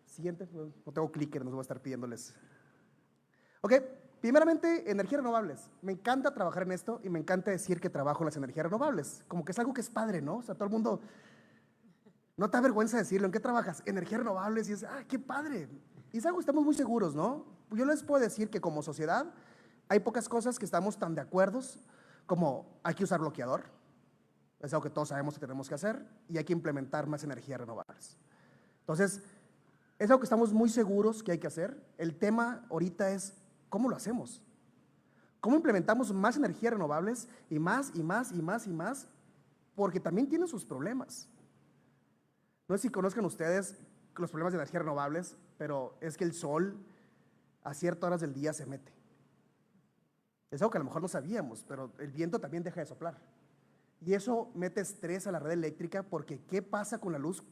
Siguiente, no tengo clicker, nos voy a estar pidiéndoles. Ok, primeramente, energías renovables. Me encanta trabajar en esto y me encanta decir que trabajo en las energías renovables. Como que es algo que es padre, ¿no? O sea, todo el mundo, no te da vergüenza decirlo, ¿en qué trabajas? Energías renovables, y es, qué padre. Y es algo que estamos muy seguros, ¿no? Yo les puedo decir que como sociedad hay pocas cosas que estamos tan de acuerdo como hay que usar bloqueador. Es algo que todos sabemos que tenemos que hacer y hay que implementar más energías renovables. Entonces, es algo que estamos muy seguros que hay que hacer. El tema ahorita es ¿cómo lo hacemos? ¿Cómo implementamos más energías renovables y más y más y más y más? Porque también tienen sus problemas. No sé si conozcan ustedes los problemas de energías renovables, pero es que el sol a ciertas horas del día se mete. Es algo que a lo mejor no sabíamos, pero el viento también deja de soplar. Y eso mete estrés a la red eléctrica porque ¿qué pasa con la luz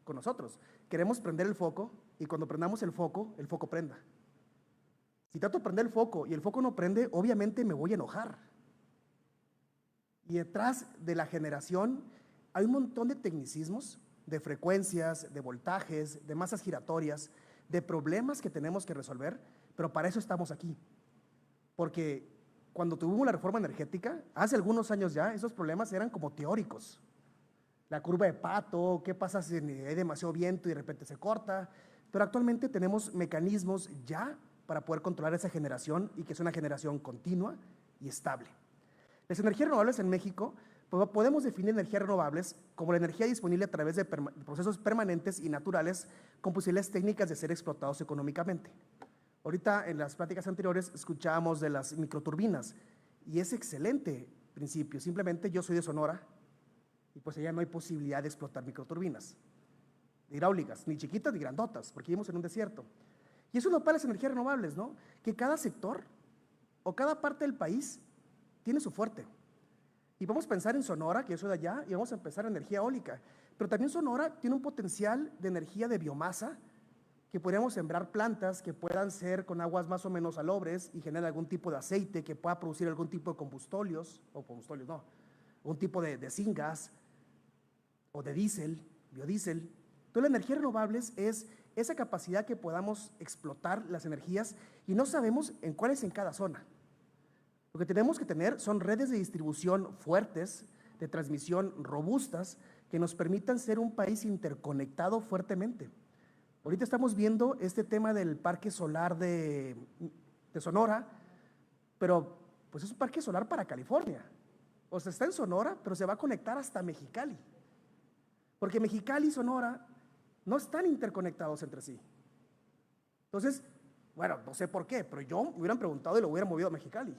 con nosotros? Queremos prender el foco y cuando prendamos el foco prenda. Si trato de prender el foco y el foco no prende, obviamente me voy a enojar. Y detrás de la generación hay un montón de tecnicismos, de frecuencias, de voltajes, de masas giratorias, de problemas que tenemos que resolver, pero para eso estamos aquí. Porque cuando tuvimos la reforma energética, hace algunos años ya, esos problemas eran como teóricos. La curva de Pato, qué pasa si hay demasiado viento y de repente se corta, pero actualmente tenemos mecanismos ya para poder controlar esa generación y que es una generación continua y estable. Las energías renovables en México, podemos definir energías renovables como la energía disponible a través de procesos permanentes y naturales con posibilidades técnicas de ser explotados económicamente. Ahorita en las pláticas anteriores escuchábamos de las microturbinas y es excelente principio. Simplemente yo soy de Sonora y pues allá no hay posibilidad de explotar microturbinas hidráulicas, ni chiquitas ni grandotas, porque vivimos en un desierto. Y eso es lo para las energías renovables, ¿no? Que cada sector o cada parte del país tiene su fuerte. Y vamos a pensar en Sonora, que yo soy de allá, y vamos a empezar en energía eólica. Pero también Sonora tiene un potencial de energía de biomasa que podríamos sembrar plantas que puedan ser con aguas más o menos salobres y generar algún tipo de aceite que pueda producir algún tipo de un tipo de syngas o de diésel, biodiesel. Entonces, las energías renovables es esa capacidad que podamos explotar las energías y no sabemos en cuáles en cada zona. Lo que tenemos que tener son redes de distribución fuertes, de transmisión robustas, que nos permitan ser un país interconectado fuertemente. Ahorita estamos viendo este tema del parque solar de Sonora, pero pues es un parque solar para California. O sea, está en Sonora, pero se va a conectar hasta Mexicali. Porque Mexicali y Sonora no están interconectados entre sí. Entonces, bueno, no sé por qué, pero yo me hubieran preguntado y lo hubieran movido a Mexicali.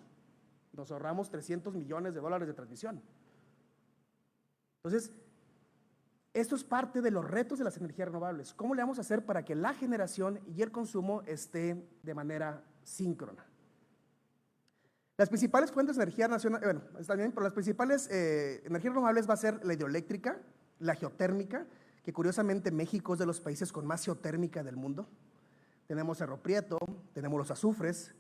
Nos ahorramos $300 millones de transmisión. Entonces, esto es parte de los retos de las energías renovables. ¿Cómo le vamos a hacer para que la generación y el consumo esté de manera síncrona? Las principales fuentes de energía nacional, bueno, está bien, pero las principales energías renovables va a ser la hidroeléctrica, la geotérmica, que curiosamente México es de los países con más geotérmica del mundo. Tenemos Cerro Prieto, tenemos los azufres,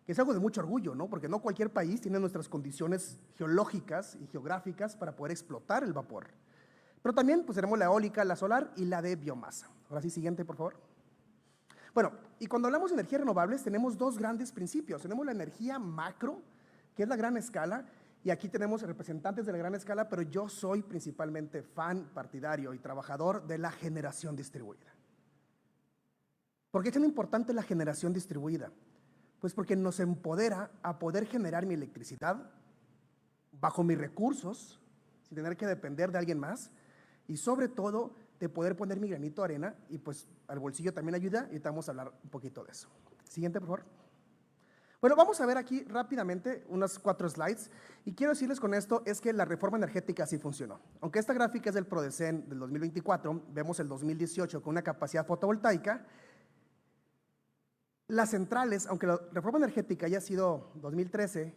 que es algo de mucho orgullo, ¿no? Porque no cualquier país tiene nuestras condiciones geológicas y geográficas para poder explotar el vapor. Pero también pues tenemos la eólica, la solar y la de biomasa. Ahora sí, siguiente, por favor. Bueno, y cuando hablamos de energías renovables tenemos dos grandes principios. Tenemos la energía macro, que es la gran escala, y aquí tenemos representantes de la gran escala, pero yo soy principalmente fan, partidario y trabajador de la generación distribuida. ¿Por qué es tan importante la generación distribuida? Pues porque nos empodera a poder generar mi electricidad bajo mis recursos, sin tener que depender de alguien más, y sobre todo de poder poner mi granito de arena, y pues al bolsillo también ayuda, y vamos a hablar un poquito de eso. Siguiente, por favor. Bueno, vamos a ver aquí rápidamente unas 4 slides, y quiero decirles con esto es que la reforma energética sí funcionó. Aunque esta gráfica es del PRODECEN del 2024, vemos el 2018 con una capacidad fotovoltaica. Las centrales, aunque la reforma energética haya sido 2013,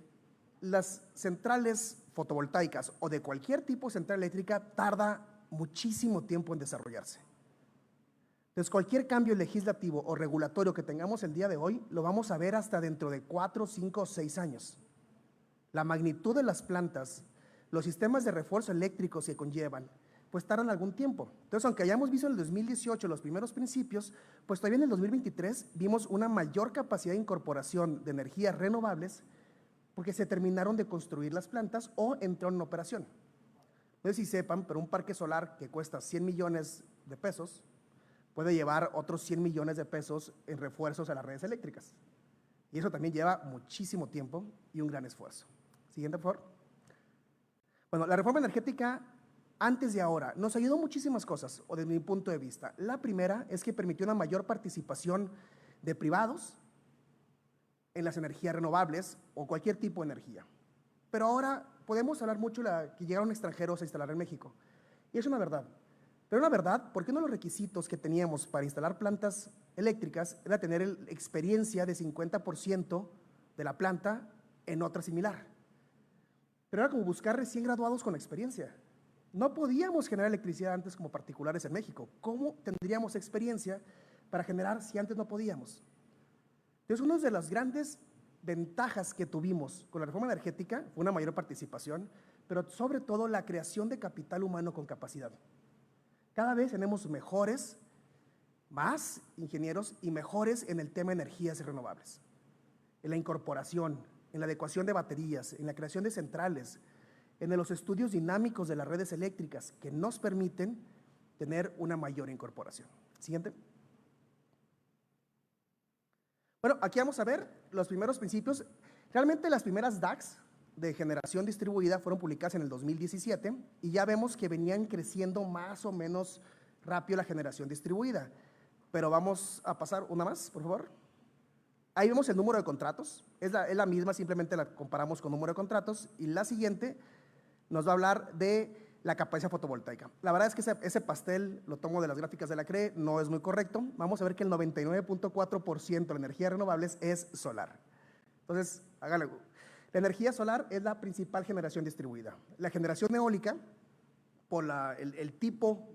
las centrales fotovoltaicas o de cualquier tipo de central eléctrica tarda muchísimo tiempo en desarrollarse. Entonces, cualquier cambio legislativo o regulatorio que tengamos el día de hoy, lo vamos a ver hasta dentro de 4, 5 o 6 años. La magnitud de las plantas, los sistemas de refuerzo eléctricos que conllevan, pues tardan algún tiempo. Entonces, aunque hayamos visto en el 2018 los primeros principios, pues todavía en el 2023 vimos una mayor capacidad de incorporación de energías renovables porque se terminaron de construir las plantas o entraron en operación. No sé si sepan, pero un parque solar que cuesta 100 millones de pesos puede llevar otros 100 millones de pesos en refuerzos a las redes eléctricas. Y eso también lleva muchísimo tiempo y un gran esfuerzo. Siguiente, por favor. Bueno, la reforma energética antes y ahora nos ayudó muchísimas cosas, o desde mi punto de vista. La primera es que permitió una mayor participación de privados en las energías renovables o cualquier tipo de energía. Pero ahora podemos hablar mucho de que llegaron extranjeros a instalar en México. Y es una verdad. Pero una verdad, porque uno de los requisitos que teníamos para instalar plantas eléctricas era tener experiencia de 50% de la planta en otra similar. Pero era como buscar recién graduados con experiencia. No podíamos generar electricidad antes como particulares en México. ¿Cómo tendríamos experiencia para generar si antes no podíamos? Entonces, una de las grandes ventajas que tuvimos con la reforma energética fue una mayor participación, pero sobre todo la creación de capital humano con capacidad. Cada vez tenemos más ingenieros y mejores en el tema de energías renovables, en la incorporación, en la adecuación de baterías, en la creación de centrales, en los estudios dinámicos de las redes eléctricas que nos permiten tener una mayor incorporación. Siguiente. Bueno, aquí vamos a ver los primeros principios. Realmente las primeras DACs de generación distribuida fueron publicadas en el 2017 y ya vemos que venían creciendo más o menos rápido la generación distribuida. Pero vamos a pasar una más, por favor. Ahí vemos el número de contratos, es la misma, simplemente la comparamos con número de contratos. Y la siguiente nos va a hablar de la capacidad fotovoltaica. La verdad es que ese pastel lo tomo de las gráficas de la CRE, no es muy correcto. Vamos a ver que el 99.4% de la energía renovables es solar. Entonces, háganlo. La energía solar es la principal generación distribuida. La generación eólica, por el tipo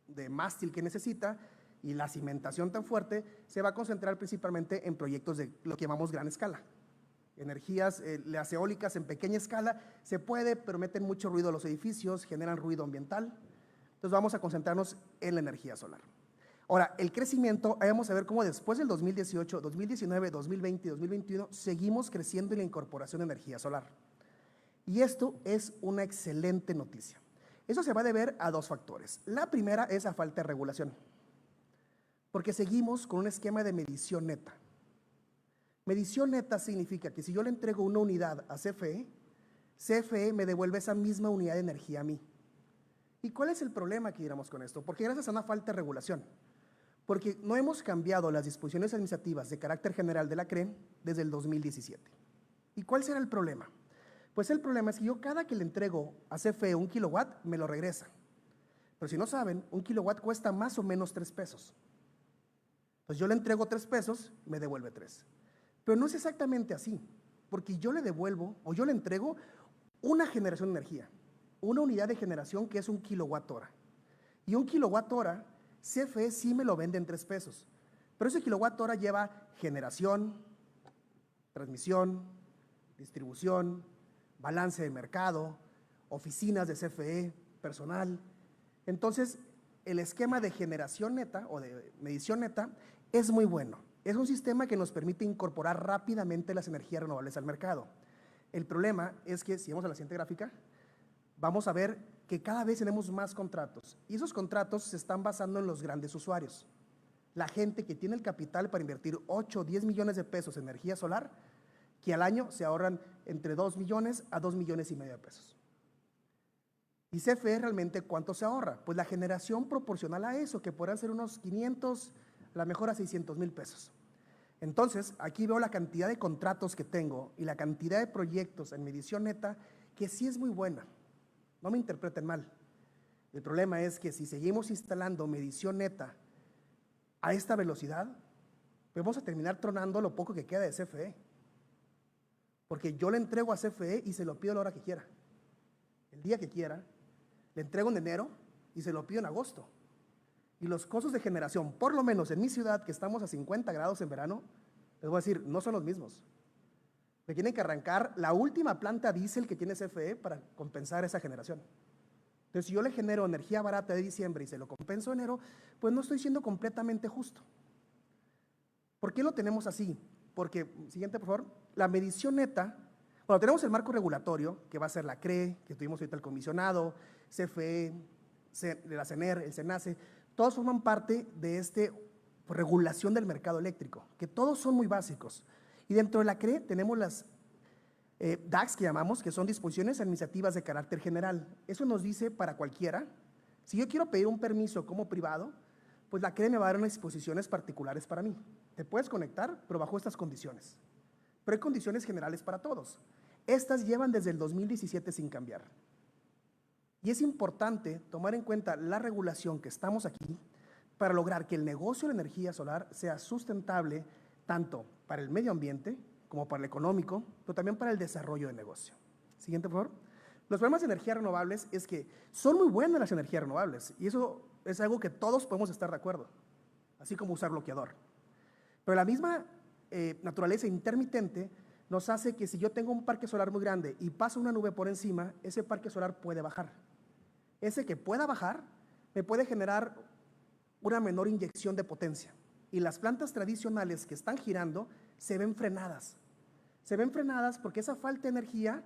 de mástil que necesita y la cimentación tan fuerte, se va a concentrar principalmente en proyectos de lo que llamamos gran escala. Energías, las eólicas en pequeña escala se puede, pero meten mucho ruido a los edificios, generan ruido ambiental. Entonces vamos a concentrarnos en la energía solar. Ahora, el crecimiento, ahí vamos a ver cómo después del 2018, 2019, 2020 y 2021 seguimos creciendo en la incorporación de energía solar. Y esto es una excelente noticia. Eso se va a deber a dos factores. La primera es la falta de regulación, porque seguimos con un esquema de medición neta. Medición neta significa que si yo le entrego una unidad a CFE, CFE me devuelve esa misma unidad de energía a mí. ¿Y cuál es el problema que diéramos con esto? Porque gracias a una falta de regulación, porque no hemos cambiado las disposiciones administrativas de carácter general de la CRE desde el 2017. ¿Y cuál será el problema? Pues el problema es que yo cada que le entrego a CFE 1 kilowatt, me lo regresa. Pero si no saben, 1 kilowatt cuesta más o menos 3 pesos. Pues yo le entrego 3 pesos, me devuelve 3. Pero no es exactamente así, porque yo le devuelvo o yo le entrego una generación de energía, una unidad de generación que es 1 kilowatt hora. Y 1 kilowatt hora, CFE sí me lo vende en 3 pesos. Pero ese kilowatt hora lleva generación, transmisión, distribución, balance de mercado, oficinas de CFE, personal. Entonces, el esquema de generación neta o de medición neta es muy bueno. Es un sistema que nos permite incorporar rápidamente las energías renovables al mercado. El problema es que, si vamos a la siguiente gráfica, vamos a ver que cada vez tenemos más contratos. Y esos contratos se están basando en los grandes usuarios. La gente que tiene el capital para invertir 8 o 10 millones de pesos en energía solar, que al año se ahorran entre 2 millones a 2 millones y medio de pesos. ¿Y CFE realmente cuánto se ahorra? Pues la generación proporcional a eso, que podrán ser unos 500, a lo mejor a 600 mil pesos. Entonces, aquí veo la cantidad de contratos que tengo y la cantidad de proyectos en medición neta, que sí es muy buena. No me interpreten mal. El problema es que si seguimos instalando medición neta a esta velocidad, pues vamos a terminar tronando lo poco que queda de CFE. Porque yo le entrego a CFE y se lo pido a la hora que quiera. El día que quiera, le entrego en enero y se lo pido en agosto. Y los costos de generación, por lo menos en mi ciudad, que estamos a 50 grados en verano, les voy a decir, no son los mismos. Me tienen que arrancar la última planta diésel que tiene CFE para compensar esa generación. Entonces, si yo le genero energía barata de diciembre y se lo compenso en enero, pues no estoy siendo completamente justo. ¿Por qué lo tenemos así? Porque, siguiente por favor, la medición neta, bueno, tenemos el marco regulatorio, que va a ser la CRE, que tuvimos ahorita el comisionado, CFE, la CENER, el SENACE, todos forman parte de esta regulación del mercado eléctrico, que todos son muy básicos. Y dentro de la CRE tenemos las DACs que llamamos, que son disposiciones administrativas de carácter general. Eso nos dice para cualquiera, si yo quiero pedir un permiso como privado, pues la CRE me va a dar unas disposiciones particulares para mí. Te puedes conectar, pero bajo estas condiciones. Pero hay condiciones generales para todos. Estas llevan desde el 2017 sin cambiar. Y es importante tomar en cuenta la regulación que estamos aquí para lograr que el negocio de la energía solar sea sustentable tanto para el medio ambiente como para el económico, pero también para el desarrollo de negocio. Siguiente, por favor. Los problemas de energías renovables es que son muy buenas las energías renovables y eso es algo que todos podemos estar de acuerdo, así como usar bloqueador. Pero la misma naturaleza intermitente nos hace que si yo tengo un parque solar muy grande y pasa una nube por encima, ese parque solar puede bajar. Ese que pueda bajar me puede generar una menor inyección de potencia. Y las plantas tradicionales que están girando se ven frenadas. Se ven frenadas porque esa falta de energía,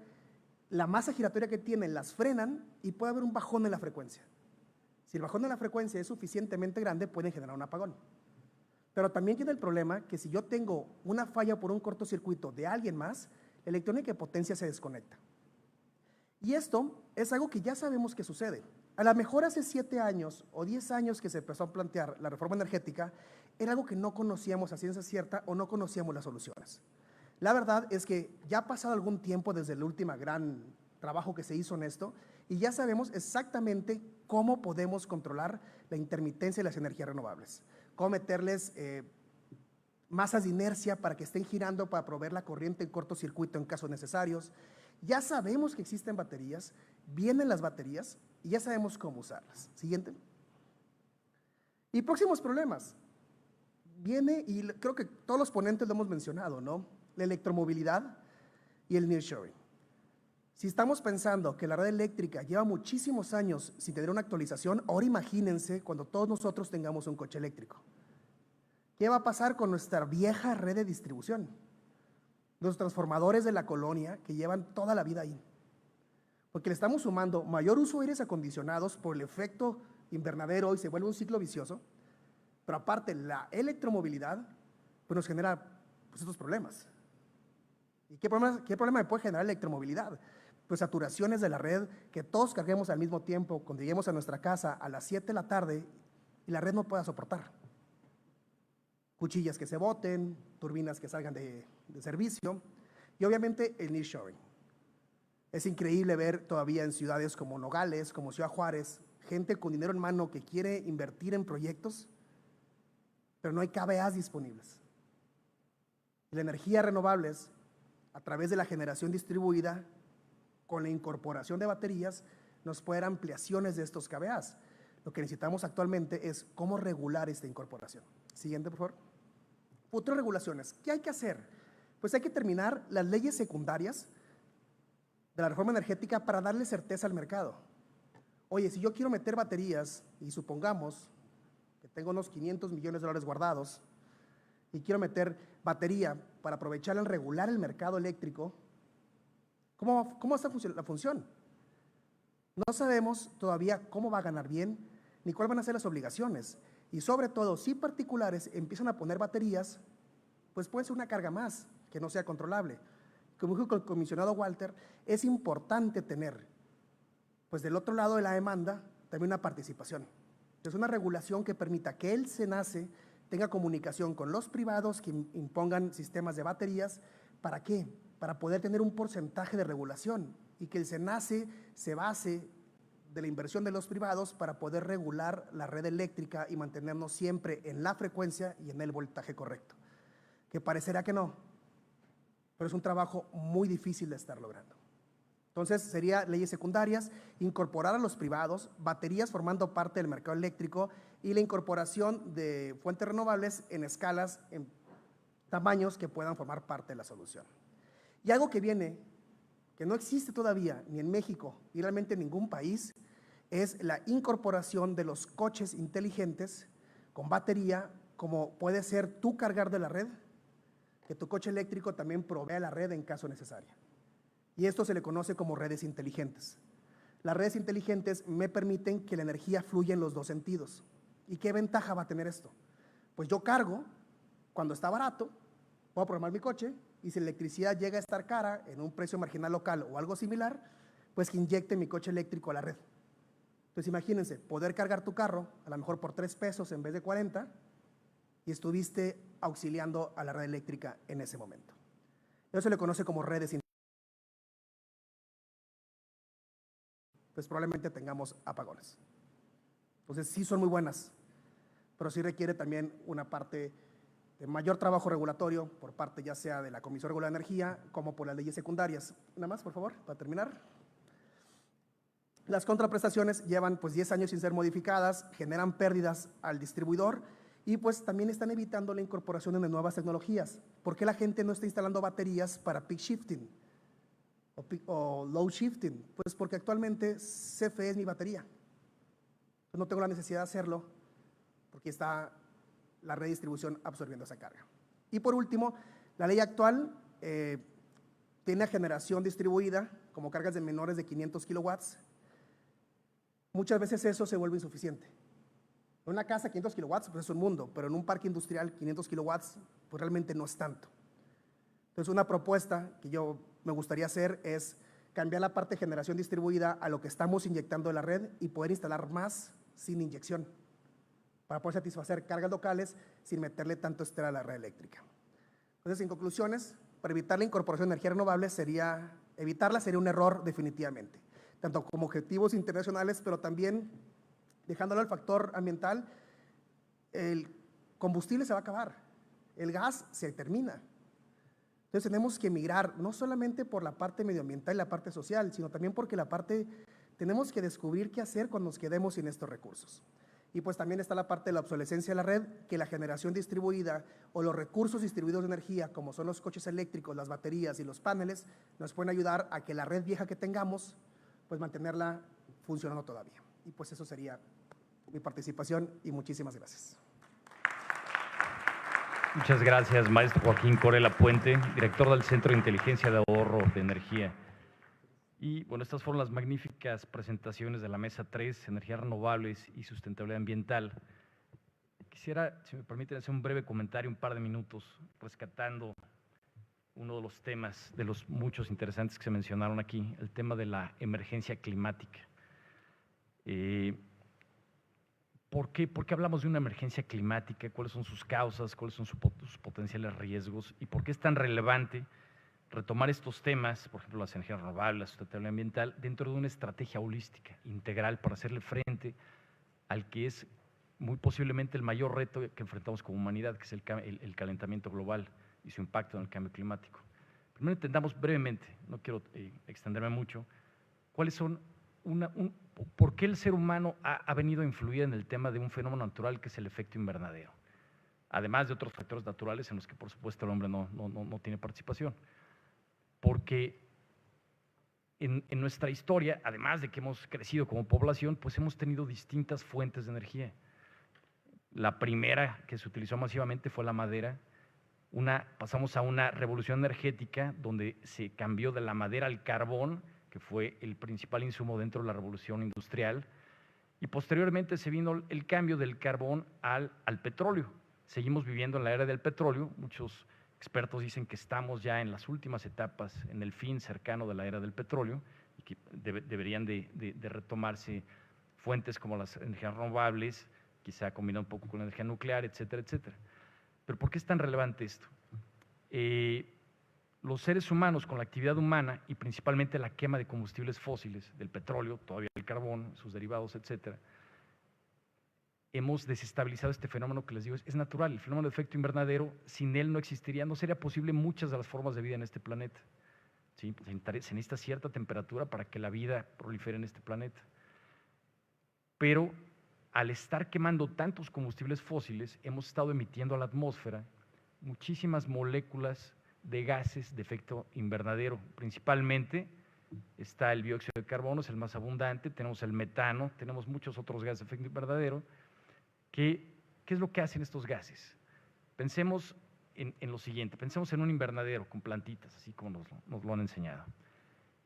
la masa giratoria que tienen, las frenan y puede haber un bajón en la frecuencia. Si el bajón en la frecuencia es suficientemente grande, pueden generar un apagón. Pero también tiene el problema que si yo tengo una falla por un cortocircuito de alguien más, la electrónica de potencia se desconecta. Y esto es algo que ya sabemos que sucede. A lo mejor hace 7 años o 10 años que se empezó a plantear la reforma energética, era algo que no conocíamos a ciencia cierta o no conocíamos las soluciones. La verdad es que ya ha pasado algún tiempo desde el último gran trabajo que se hizo en esto y ya sabemos exactamente cómo podemos controlar la intermitencia de las energías renovables. Cómo meterles masas de inercia para que estén girando para proveer la corriente en cortocircuito en casos necesarios. Ya sabemos que existen baterías, vienen las baterías y ya sabemos cómo usarlas. Siguiente. Y próximos problemas. Viene, y creo que todos los ponentes lo hemos mencionado, ¿no? La electromovilidad y el nearshoring. Si estamos pensando que la red eléctrica lleva muchísimos años sin tener una actualización, ahora imagínense cuando todos nosotros tengamos un coche eléctrico. ¿Qué va a pasar con nuestra vieja red de distribución? Los transformadores de la colonia que llevan toda la vida ahí. Porque le estamos sumando mayor uso de aires acondicionados por el efecto invernadero y se vuelve un ciclo vicioso, pero aparte la electromovilidad pues nos genera pues, estos problemas. ¿Y qué problema me puede generar la electromovilidad? Pues saturaciones de la red, que todos carguemos al mismo tiempo cuando lleguemos a nuestra casa a las 7 de la tarde y la red no pueda soportar. Cuchillas que se boten, turbinas que salgan de servicio y obviamente el nearshoring. Es increíble ver todavía en ciudades como Nogales, como Ciudad Juárez, gente con dinero en mano que quiere invertir en proyectos, pero no hay KVAs disponibles. Y la energía renovables, a través de la generación distribuida, con la incorporación de baterías, nos puede dar ampliaciones de estos KVAs. Lo que necesitamos actualmente es cómo regular esta incorporación. Siguiente, por favor. Futuras regulaciones. ¿Qué hay que hacer? Pues hay que terminar las leyes secundarias de la reforma energética para darle certeza al mercado. Oye, si yo quiero meter baterías y supongamos que tengo unos 500 millones de dólares guardados y quiero meter batería para aprovechar al regular el mercado eléctrico, ¿cómo está la función? No sabemos todavía cómo va a ganar bien ni cuáles van a ser las obligaciones. Y sobre todo, si particulares empiezan a poner baterías, pues puede ser una carga más que no sea controlable. Como dijo el comisionado Walter, es importante tener, pues del otro lado de la demanda, también una participación. Es una regulación que permita que el SENACE tenga comunicación con los privados que impongan sistemas de baterías. ¿Para qué? Para poder tener un porcentaje de regulación y que el SENACE se base de la inversión de los privados para poder regular la red eléctrica y mantenernos siempre en la frecuencia y en el voltaje correcto. Que parecerá que no, pero es un trabajo muy difícil de estar logrando. Entonces, sería leyes secundarias, incorporar a los privados, baterías formando parte del mercado eléctrico y la incorporación de fuentes renovables en escalas, en tamaños que puedan formar parte de la solución. Y algo que viene, que no existe todavía ni en México y realmente en ningún país, es la incorporación de los coches inteligentes con batería, como puede ser tu cargar de la red, que tu coche eléctrico también provea la red en caso necesario. Y esto se le conoce como redes inteligentes. Las redes inteligentes me permiten que la energía fluya en los dos sentidos. ¿Y qué ventaja va a tener esto? Pues yo cargo, cuando está barato, puedo programar mi coche y si la electricidad llega a estar cara en un precio marginal local o algo similar, pues que inyecte mi coche eléctrico a la red. Entonces imagínense, poder cargar tu carro a lo mejor por 3 pesos en vez de 40 y estuviste auxiliando a la red eléctrica en ese momento. Eso se le conoce como redes inteligentes. Pues probablemente tengamos apagones. Entonces sí son muy buenas, pero sí requiere también una parte de mayor trabajo regulatorio por parte ya sea de la Comisión Reguladora de Energía como por las leyes secundarias. Nada más, por favor, para terminar. Las contraprestaciones llevan pues 10 años sin ser modificadas, generan pérdidas al distribuidor y pues también están evitando la incorporación de nuevas tecnologías. ¿Por qué la gente no está instalando baterías para peak shifting o low shifting? Pues porque actualmente CFE es mi batería. No tengo la necesidad de hacerlo porque está la red de distribución absorbiendo esa carga. Y por último, la ley actual tiene generación distribuida como cargas de menores de 500 kilowatts. Muchas veces eso se vuelve insuficiente. En una casa 500 kilowatts pues es un mundo, pero en un parque industrial 500 kilowatts pues realmente no es tanto. Entonces una propuesta que yo me gustaría hacer es cambiar la parte de generación distribuida a lo que estamos inyectando en la red y poder instalar más sin inyección para poder satisfacer cargas locales sin meterle tanto estrés a la red eléctrica. Entonces, en conclusiones, para evitar la incorporación de energía renovable evitarla sería un error definitivamente, tanto como objetivos internacionales, pero también dejándolo al factor ambiental, el combustible se va a acabar, el gas se termina. Entonces tenemos que migrar no solamente por la parte medioambiental y la parte social, sino también porque tenemos que descubrir qué hacer cuando nos quedemos sin estos recursos. Y pues también está la parte de la obsolescencia de la red, que la generación distribuida o los recursos distribuidos de energía, como son los coches eléctricos, las baterías y los paneles, nos pueden ayudar a que la red vieja que tengamos, pues mantenerla funcionando todavía. Y pues eso sería mi participación y muchísimas gracias. Muchas gracias, maestro Joaquín Corella Puente, director del Centro de Inteligencia de Ahorro de Energía. Y bueno, estas fueron las magníficas presentaciones de la Mesa 3, Energías Renovables y Sustentabilidad Ambiental. Quisiera, si me permiten, hacer un breve comentario, un par de minutos, rescatando uno de los temas, de los muchos interesantes que se mencionaron aquí, el tema de la emergencia climática. ¿Por qué hablamos de una emergencia climática? ¿Cuáles son sus causas? ¿Cuáles son sus potenciales riesgos? ¿Y por qué es tan relevante retomar estos temas, por ejemplo, las energías renovables, la sustentabilidad ambiental, dentro de una estrategia holística, integral, para hacerle frente al que es muy posiblemente el mayor reto que enfrentamos como humanidad, que es el calentamiento global y su impacto en el cambio climático? Primero entendamos brevemente, no quiero extenderme mucho, cuáles son por qué el ser humano ha venido a influir en el tema de un fenómeno natural que es el efecto invernadero, además de otros factores naturales en los que por supuesto el hombre no tiene participación. Porque en nuestra historia, además de que hemos crecido como población, pues hemos tenido distintas fuentes de energía. La primera que se utilizó masivamente fue la madera. Pasamos a una revolución energética donde se cambió de la madera al carbón, que fue el principal insumo dentro de la revolución industrial, y posteriormente se vino el cambio del carbón al petróleo. Seguimos viviendo en la era del petróleo. Muchos expertos dicen que estamos ya en las últimas etapas, en el fin cercano de la era del petróleo, y que deberían de retomarse fuentes como las energías renovables, quizá combinado un poco con la energía nuclear, etcétera, etcétera. ¿Pero por qué es tan relevante esto? Los seres humanos, con la actividad humana y principalmente la quema de combustibles fósiles, del petróleo, todavía el carbón, sus derivados, etcétera, hemos desestabilizado este fenómeno que les digo, es natural, el fenómeno de efecto invernadero. Sin él no existiría, no sería posible muchas de las formas de vida en este planeta. ¿Sí? Se necesita cierta temperatura para que la vida prolifere en este planeta. Pero al estar quemando tantos combustibles fósiles, hemos estado emitiendo a la atmósfera muchísimas moléculas de gases de efecto invernadero. Principalmente está el dióxido de carbono, es el más abundante, tenemos el metano, tenemos muchos otros gases de efecto invernadero. ¿Qué es lo que hacen estos gases? Pensemos en lo siguiente, pensemos en un invernadero con plantitas, así como nos lo han enseñado.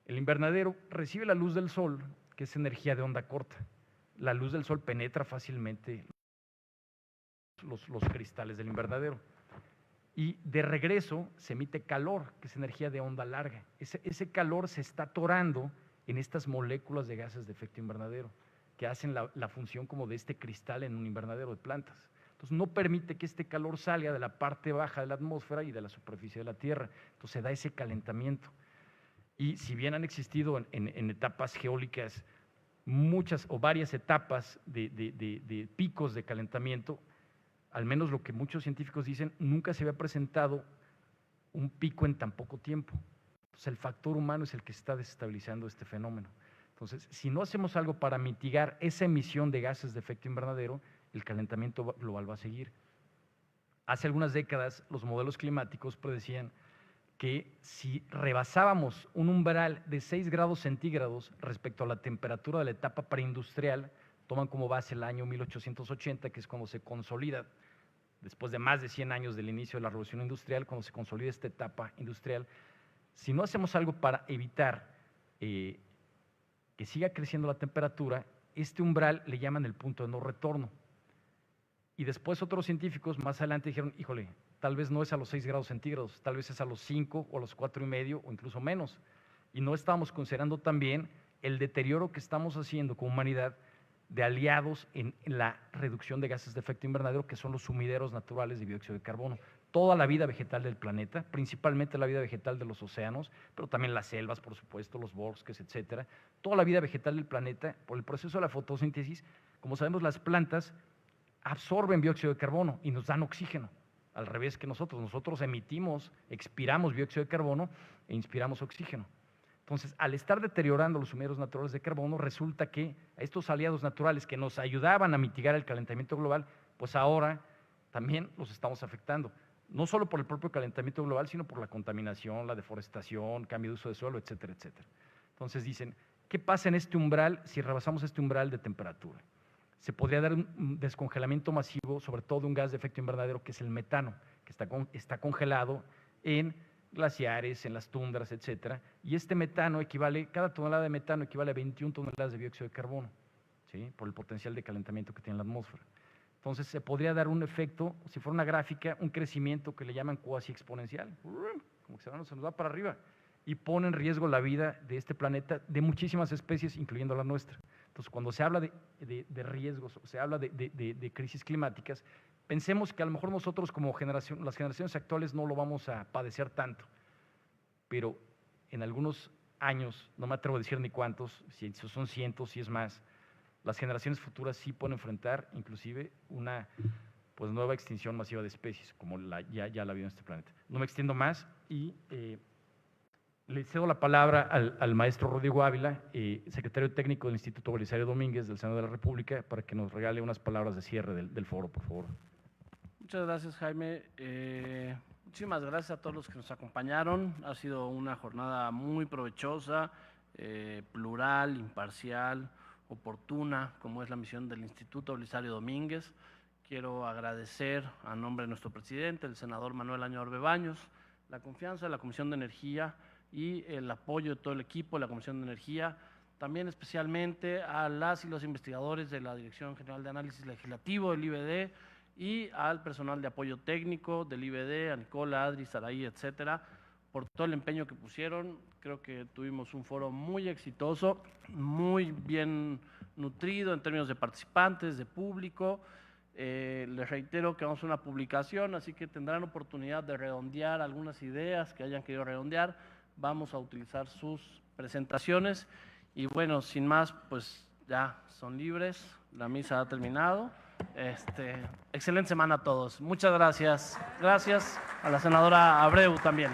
El invernadero recibe la luz del sol, que es energía de onda corta. La luz del sol penetra fácilmente los cristales del invernadero. Y de regreso se emite calor, que es energía de onda larga. Ese calor se está atorando en estas moléculas de gases de efecto invernadero, que hacen la función como de este cristal en un invernadero de plantas. Entonces no permite que este calor salga de la parte baja de la atmósfera y de la superficie de la Tierra. Entonces se da ese calentamiento. Y si bien han existido en etapas geológicas muchas o varias etapas de picos de calentamiento, al menos lo que muchos científicos dicen, nunca se había presentado un pico en tan poco tiempo. Entonces el factor humano es el que está desestabilizando este fenómeno. Entonces, si no hacemos algo para mitigar esa emisión de gases de efecto invernadero, el calentamiento global va a seguir. Hace algunas décadas, los modelos climáticos predecían que si rebasábamos un umbral de 6 grados centígrados respecto a la temperatura de la etapa preindustrial, toman como base el año 1880, que es cuando se consolida, después de más de 100 años del inicio de la revolución industrial, cuando se consolida esta etapa industrial. Si no hacemos algo para evitar que siga creciendo la temperatura, este umbral le llaman el punto de no retorno. Y después otros científicos más adelante dijeron, híjole, tal vez no es a los 6 grados centígrados, tal vez es a los 5 o a los 4,5 o incluso menos. Y no estábamos considerando también el deterioro que estamos haciendo como humanidad de aliados en la reducción de gases de efecto invernadero, que son los sumideros naturales de dióxido de carbono. Toda la vida vegetal del planeta, principalmente la vida vegetal de los océanos, pero también las selvas, por supuesto, los bosques, etcétera. Toda la vida vegetal del planeta, por el proceso de la fotosíntesis, como sabemos, las plantas absorben dióxido de carbono y nos dan oxígeno, al revés que nosotros. Nosotros emitimos, expiramos dióxido de carbono e inspiramos oxígeno. Entonces, al estar deteriorando los sumideros naturales de carbono, resulta que a estos aliados naturales que nos ayudaban a mitigar el calentamiento global, pues ahora también los estamos afectando. No solo por el propio calentamiento global, sino por la contaminación, la deforestación, cambio de uso de suelo, etcétera, etcétera. Entonces dicen, ¿qué pasa en este umbral si rebasamos este umbral de temperatura? Se podría dar un descongelamiento masivo, sobre todo de un gas de efecto invernadero, que es el metano, que está congelado en glaciares, en las tundras, etcétera, y este metano equivale, cada tonelada de metano equivale a 21 toneladas de dióxido de carbono, ¿sí? Por el potencial de calentamiento que tiene la atmósfera. Entonces se podría dar un efecto, si fuera una gráfica, un crecimiento que le llaman cuasi exponencial, como que se nos va para arriba, y pone en riesgo la vida de este planeta, de muchísimas especies, incluyendo la nuestra. Entonces, cuando se habla de riesgos, se habla de crisis climáticas, pensemos que a lo mejor nosotros como generación, las generaciones actuales no lo vamos a padecer tanto, pero en algunos años, no me atrevo a decir ni cuántos, si son cientos, si es más, las generaciones futuras sí pueden enfrentar inclusive una nueva extinción masiva de especies, como ya la ha habido en este planeta. No me extiendo más y le cedo la palabra al maestro Rodrigo Ávila, secretario técnico del Instituto Belisario Domínguez del Senado de la República, para que nos regale unas palabras de cierre del foro, por favor. Muchas gracias, Jaime. Muchísimas gracias a todos los que nos acompañaron. Ha sido una jornada muy provechosa, plural, imparcial, oportuna, como es la misión del Instituto Belisario Domínguez. Quiero agradecer a nombre de nuestro presidente, el senador Manuel Añorbe Baños, la confianza de la Comisión de Energía y el apoyo de todo el equipo de la Comisión de Energía, también especialmente a las y los investigadores de la Dirección General de Análisis Legislativo del IBD y al personal de apoyo técnico del IBD, a Nicola, Adri, Saraí, etcétera, por todo el empeño que pusieron. Creo que tuvimos un foro muy exitoso, muy bien nutrido en términos de participantes, de público. Les reitero que vamos a una publicación, así que tendrán oportunidad de redondear algunas ideas que hayan querido redondear. Vamos a utilizar sus presentaciones y bueno, sin más, pues ya son libres, la misa ha terminado. Excelente semana a todos. Muchas gracias. Gracias a la senadora Abreu también.